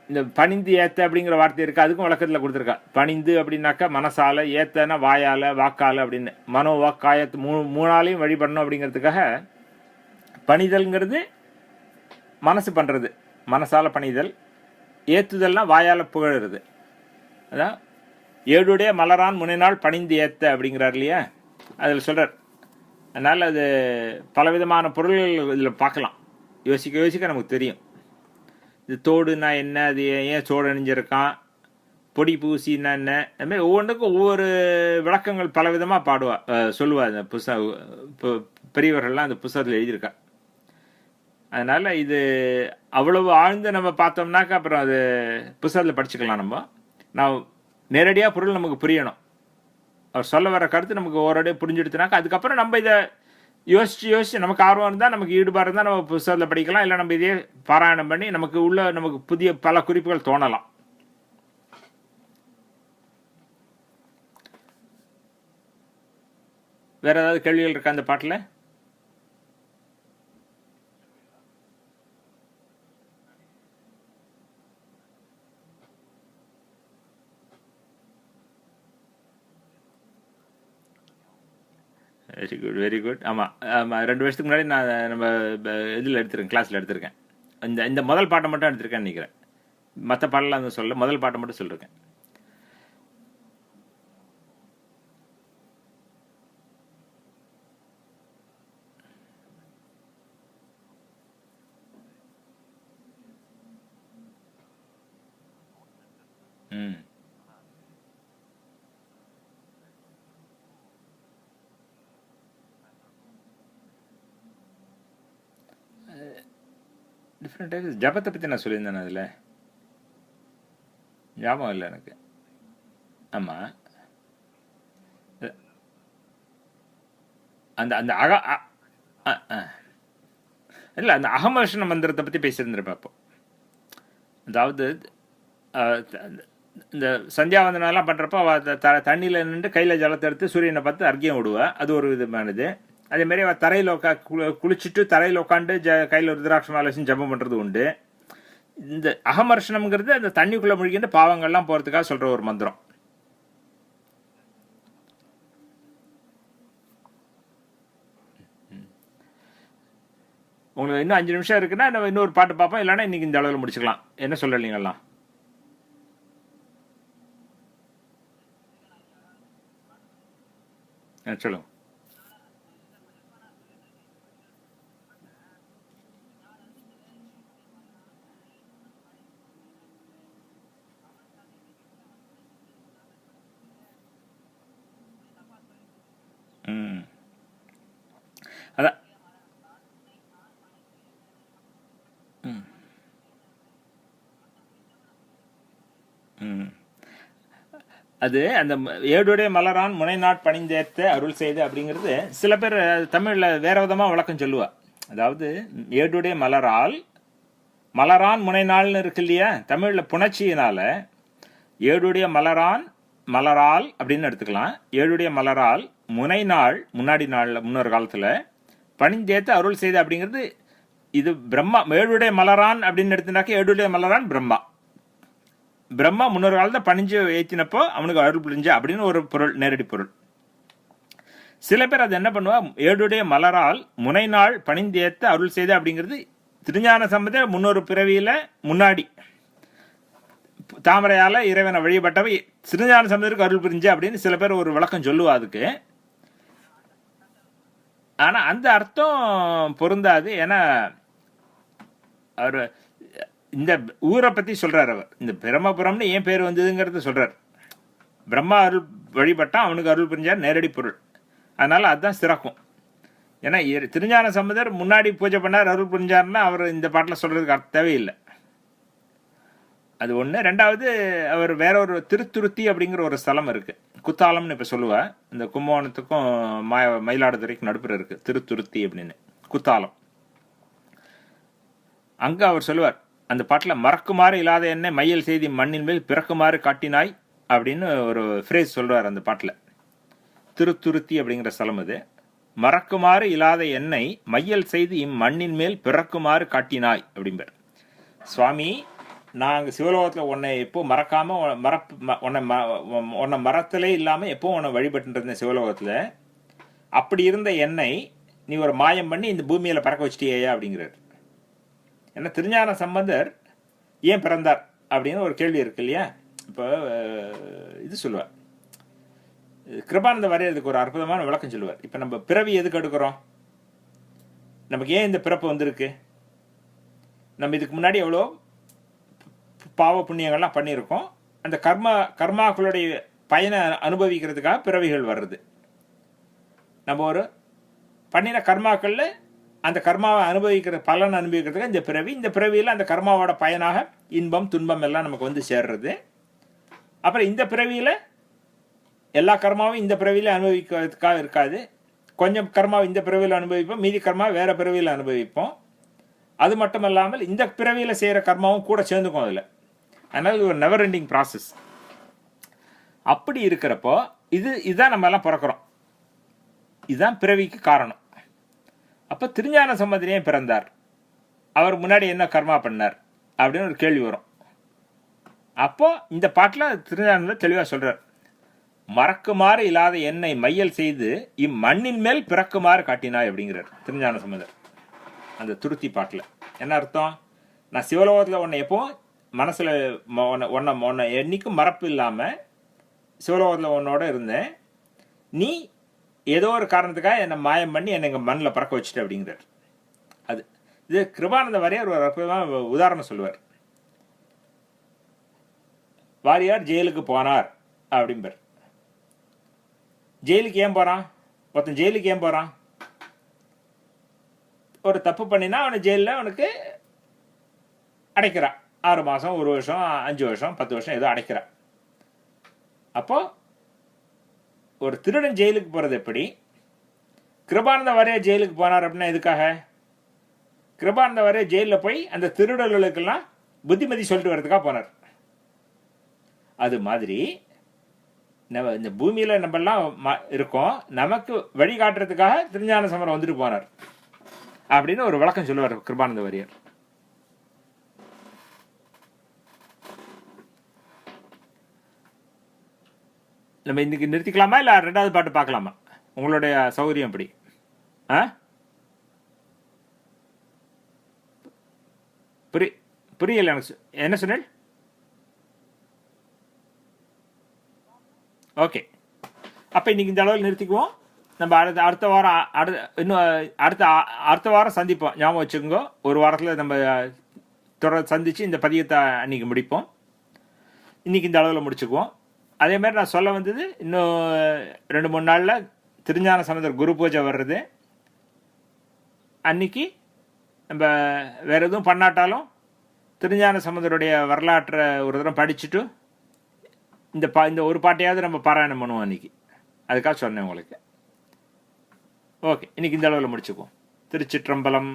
இந்த பணிந்து ஏத்த அப்படிங்கிற வார்த்தை இருக்கு, அதுக்கும் விளக்கத்தில் கொடுத்துருக்கா. பணிந்து அப்படின்னாக்கா மனசால, ஏத்தனா வாயால, வாக்கால அப்படின்னு மனோ வாக்காயத்து மூணாலையும் வழிபடணும் அப்படிங்கிறதுக்காக பணிதல்ங்கிறது மனசு பண்ணுறது, மனசால பணிதல். ஏத்துதல்னா வாயால் புகழுறது. அதான் ஏழுடைய மலரான் முனைநாள் பணிந்து ஏத்த அப்படிங்கிறார் இல்லையா, அதில் சொல்கிறார். அதனால் அது பலவிதமான பொருள்கள் இதில் பார்க்கலாம். யோசிக்க நமக்கு தெரியும். இது தோடுனா என்ன, அது ஏன் சோடு அணிஞ்சிருக்கான், பொடி பூசின்னா என்ன, அதுமாதிரி ஒவ்வொன்றுக்கும் ஒவ்வொரு விளக்கங்கள் பலவிதமாக சொல்லுவா அந்த பெரியவர்கள்லாம் அந்த புஸ்தகத்தில் எழுதியிருக்கா. அதனால் இது அவ்வளவு ஆழ்ந்து நம்ம பார்த்தோம்னாக்கா அப்புறம் அது புஸ்தகத்தில் படிச்சுக்கலாம். நான் நேரடியாக பொருள் நமக்கு புரியணும். அவர் சொல்ல வர கருத்து நமக்கு ஓரடியாக புரிஞ்சுடுத்துனாக்கா அதுக்கப்புறம் நம்ம இதை யோசிச்சு நமக்கு ஆர்வம் இருந்தால், நமக்கு ஈடுபாடு இருந்தால் நம்ம புஸ்தகத்தில் படிக்கலாம். இல்லை நம்ம இதே பாராயணம் பண்ணி நமக்கு புதிய பல குறிப்புகள் தோணலாம். வேற ஏதாவது கேள்விகள் இருக்கா அந்த பாட்டில்? Very good. ஆமாம், 2 வருஷத்துக்கு முன்னாடி நம்ம இதில் எடுத்திருக்கேன், கிளாஸில் எடுத்திருக்கேன். இந்த முதல் பாட்டை மட்டும் எடுத்திருக்கேன்னு நினைக்கிறேன். மற்ற பாடலாம் வந்து சொல்ல, முதல் பாட்டை மட்டும் சொல்லியிருக்கேன். டிஃப்ரெண்ட் டைப்ஸ் ஜபத்தை பற்றி நான் சொல்லியிருந்தேன், அதில் ஞாபகம் இல்லை எனக்கு. ஆமாம், அந்த அந்த இல்லை, அந்த அகமர்ஷண மந்திரத்தை பற்றி பேசியிருந்திருப்பேன். அப்போ அதாவது இந்த சந்தியாவந்தனம்லாம் பண்ணுறப்போ அவள் தண்ணியில் நின்று கையில் ஜலத்தை எடுத்து சூரியனை பார்த்து அர்க்கியம் விடுவாள். அது ஒரு விதமானது. அதேமாரி அவள் தரையில் குளிச்சுட்டு தரையில் உட்காந்து கையில் ருத்ராட்ச மாலை வச்சு ஜபம் பண்ணுறது உண்டு. இந்த அகமர்ஷனம்ங்கிறது அந்த தண்ணிக்குள்ளே முழுகின்ற பாவங்கள்லாம் போகிறதுக்காக சொல்கிற ஒரு மந்திரம். உங்களுக்கு இன்னும் 5 நிமிஷம் இருக்குன்னா நம்ம இன்னொரு பாட்டு பார்ப்போம். இல்லைன்னா இன்னைக்கு இந்த அளவில் முடிச்சுக்கலாம். என்ன சொல்கிறீங்கலாம்? சொல்லுங்க. ம் அதான். ம் ம் அது அந்த ஏடுடைய மலரான் முனைநாட் பணிந்தேத்த அருள் செய்து அப்படிங்கிறது சில பேர் தமிழில் வேற விதமாக விளக்கம் சொல்லுவா. அதாவது ஏடுடைய மலரான் முனைநாள்னு இருக்கு இல்லையா, தமிழில் புணர்ச்சியினால ஏடுடைய மலரால் அப்படின்னு எடுத்துக்கலாம். ஏடுடைய மலரால் முனைநாள் முன்னொரு காலத்தில் பணிந்தேத்த அருள் செய்து அப்படிங்கிறது இது பிரம்மா. ஏடுடைய மலரான் அப்படின்னு எடுத்துனாக்க ஏடுடைய மலரான் பிரம்மா முன்னொரு காலத்தை பணிஞ்சு ஏற்றினப்போ அவனுக்கு அருள் புரிஞ்ச அப்படின்னு ஒரு பொருள், நேரடி பொருள். சில பேர் அது என்ன பண்ணுவா, ஏடுடைய மலரால் முனைநாள் பணிந்தேத்த அருள் செய்த அப்படிங்கிறது திருஞான சம்பந்தர் முன்னொரு பிறவியில முன்னாடி தாமரையால இறைவனை வழிபட்டவை திருஞான சம்பந்தருக்கு அருள் புரிஞ்ச அப்படின்னு சில பேர் ஒரு விளக்கம் சொல்லுவா அதுக்கு. ஆனா அந்த அர்த்தம் பொருந்தாது. ஏன்னா அவர் இந்த ஊரை பத்தி சொல்றாரு. அவர் இந்த பிரம்மபுரம்னு ஏன் பேர் வந்ததுங்கிறத சொல்றார். பிரம்மா அருள் வழிபட்டா அவனுக்கு அருள் புரிஞ்சார், நேரடி பொருள். அதனால அதுதான் சிறக்கும். ஏன்னா திருஞான சம்பந்தர் முன்னாடி பூஜை பண்ணார், அருள் புரிஞ்சார்னா அவர் இந்த பாட்டில் சொல்றதுக்கு அர்த்தம் தேவையில்லை. அது ஒன்று. ரெண்டாவது, அவர் வேற ஒரு திருத்துருத்தி அப்படிங்கிற ஒரு ஸ்தலம் இருக்கு, குத்தாலம்னு இப்போ சொல்லுவா. இந்த கும்பகோணத்துக்கும் மயிலாடுதுறைக்கும் நடுப்புற இருக்கு திருத்துருத்தி அப்படின்னு குத்தாலம். அங்க அவர் சொல்லுவார் அந்த பாட்டில், மறக்குமாறு இல்லாத என்ன மையல் செய்தி மண்ணின் மேல் பிறக்குமாறு காட்டினாய் அப்படின்னு ஒரு ஃப்ரேஸ் சொல்றார் அந்த பாட்டில். திருத்துருத்தி அப்படிங்கிற ஸ்தலம் அது. மறக்குமாறு இல்லாத என்னை மையல் செய்து இம்மண்ணின் மேல் பிறக்குமாறு காட்டினாய் அப்படிம்பார். சுவாமி, நாங்கள் சிவலோகத்தில் உன்னை எப்போ மறக்காம உன்னை மரத்திலே இல்லாமல் எப்போ உன்னை வழிபட்டு இருந்தேன் சிவலோகத்தில். அப்படி இருந்த என்னை நீ ஒரு மாயம் பண்ணி இந்த பூமியில் பறக்க வச்சிட்டியா அப்படிங்கிறார். ஏன்னா திருஞான சம்பந்தர் ஏன் பிறந்தார் அப்படின்னு ஒரு கேள்வி இருக்கு இல்லையா. இப்போ இது சொல்லுவார், கிருபானந்த வரையறதுக்கு ஒரு அற்புதமான விளக்கம் சொல்லுவார். இப்போ நம்ம பிறவி எதுக்கு எடுக்கிறோம், நமக்கு ஏன் இந்த பிறப்பு வந்திருக்கு, நம்ம இதுக்கு முன்னாடி எவ்வளோ பாவ புண்ணியங்கள்லாம் பண்ணியிருக்கோம், அந்த கர்மாக்களுடைய பயனை அனுபவிக்கிறதுக்காக பிறவிகள் வர்றது. நம்ம ஒரு பண்ணின கர்மாக்களில் அந்த கர்மாவை அனுபவிக்கிற பலன் அனுபவிக்கிறதுக்கு இந்த பிறவியில் அந்த கர்மாவோட பயனாக இன்பம் துன்பம் எல்லாம் நமக்கு வந்து சேர்றது. அப்புறம் இந்த பிறவியில் எல்லா கர்மாவும் இந்த பிறவியில் அனுபவிக்கிறதுக்காக இருக்காது. கொஞ்சம் கர்மாவை இந்த பிறவியில் அனுபவிப்போம், மீதி கர்மா வேற பிறவியில் அனுபவிப்போம். அது மட்டும் இல்லாமல் இந்த பிறவியில் செய்கிற கர்மாவும் கூட சேர்ந்துக்கும் அதில். அதனால இது ஒரு நெவர் எண்டிங் ப்ராசஸ். அப்படி இருக்கிறப்போ இதுதான் நம்ம எல்லாம் பிறக்கிறோம், இதுதான் பிறவிக்கு காரணம். அப்போ திருஞான சம்பந்தர் ஏன் பிறந்தார், அவர் முன்னாடி என்ன கர்மா பண்ணார் அப்படின்னு ஒரு கேள்வி வரும். அப்போ இந்த பாட்டில் திருஞான தெளிவாக சொல்றார், மறக்குமாறு இல்லாத என்னை மையல் செய்து இம்மண்ணின் மேல் பிறக்குமாறு காட்டினாய் அப்படிங்கிறார் திருஞான சம்பந்தர் அந்த துருத்தி பாட்டில். என்ன அர்த்தம், நான் சிவலோகத்தில் உன்னை எப்போ மனசில் உன்னை என்னைக்கும் மறப்பு இல்லாமல் சிவலோகத்தில் உன்னோட இருந்தேன், நீ ஏதோ ஒரு காரணத்துக்காக என்னை மாயம் பண்ணி என்னை எங்கள் மண்ணில் பறக்க வச்சுட்டு அப்படிங்கிறார். அது இது கிருபானந்த வாரியார் ஒரு அற்புதமான உதாரணம் சொல்லுவார். வாரியார் ஜெயிலுக்கு போனார் அப்படிம்பார். ஜெயிலுக்கு ஏன் போகிறான், ஒருத்தன் ஜெயிலுக்கு ஏன் போகிறான், ஒரு தப்பு பண்ணினா அவனை ஜெயிலில் அவனுக்கு அடைக்கிறான். 6 மாதம், 1 வருஷம், 5 வருஷம், 10 வருஷம் ஏதோ அடைக்கிறான். அப்போ ஒரு திருடன் ஜெயிலுக்கு போகிறது எப்படி, கிருபானந்த வாரியார் ஜெயிலுக்கு போனார் அப்படின்னா எதுக்காக, கிருபானந்த வாரியார் ஜெயிலில் போய் அந்த திருடர்களுக்கெல்லாம் புத்திமதி சொல்லிட்டு வர்றதுக்காக போனார். அது மாதிரி நம்ம இந்த பூமியில் நம்மெல்லாம் இருக்கோம், நமக்கு வழிகாட்டுறதுக்காக திருஞான சம்பந்தர் வந்துட்டு போனார் அப்படின்னு ஒரு விளக்கம் சொல்லுவார் கிருபானந்த வாரியார். நம்ம இன்னைக்கு நிறுத்திக்கலாமா இல்லை 2வது பாட்டு பார்க்கலாமா? உங்களுடைய சௌகரியம் எப்படி? புரியல எனக்கு. என்ன சொன்னேன்? ஓகே, அப்போ இன்னைக்கு இந்த அளவில் நிறுத்திக்குவோம். நம்ம அடுத்த வாரம் இன்னும் அடுத்த வாரம் சந்திப்போம். ஞாபகம் வச்சுக்கோங்க, ஒரு வாரத்தில் நம்ம தொடர் சந்தித்து இந்த பதியத்தை அன்றைக்கி முடிப்போம். இன்றைக்கி இந்த அளவில் முடிச்சுக்குவோம். அதேமாதிரி நான் சொல்ல வந்தது, இன்னும் 2-3 நாளில் திருஞான சம்பந்தர் குரு பூஜை வர்றது. அன்றைக்கி நம்ம வேறு எதுவும் பண்ணாட்டாலும் திருஞான சம்பந்தருடைய வரலாற்றை ஒரு தடவை படிச்சுட்டு இந்த ஒரு பாட்டையாவது நம்ம பாராயணம் பண்ணுவோம் அன்றைக்கி. அதுக்காக சொன்னேன் உங்களுக்கு. ஓகே, இன்றைக்கி இந்த அளவில் முடிச்சுக்குவோம். திருச்சிற்றம்பலம்.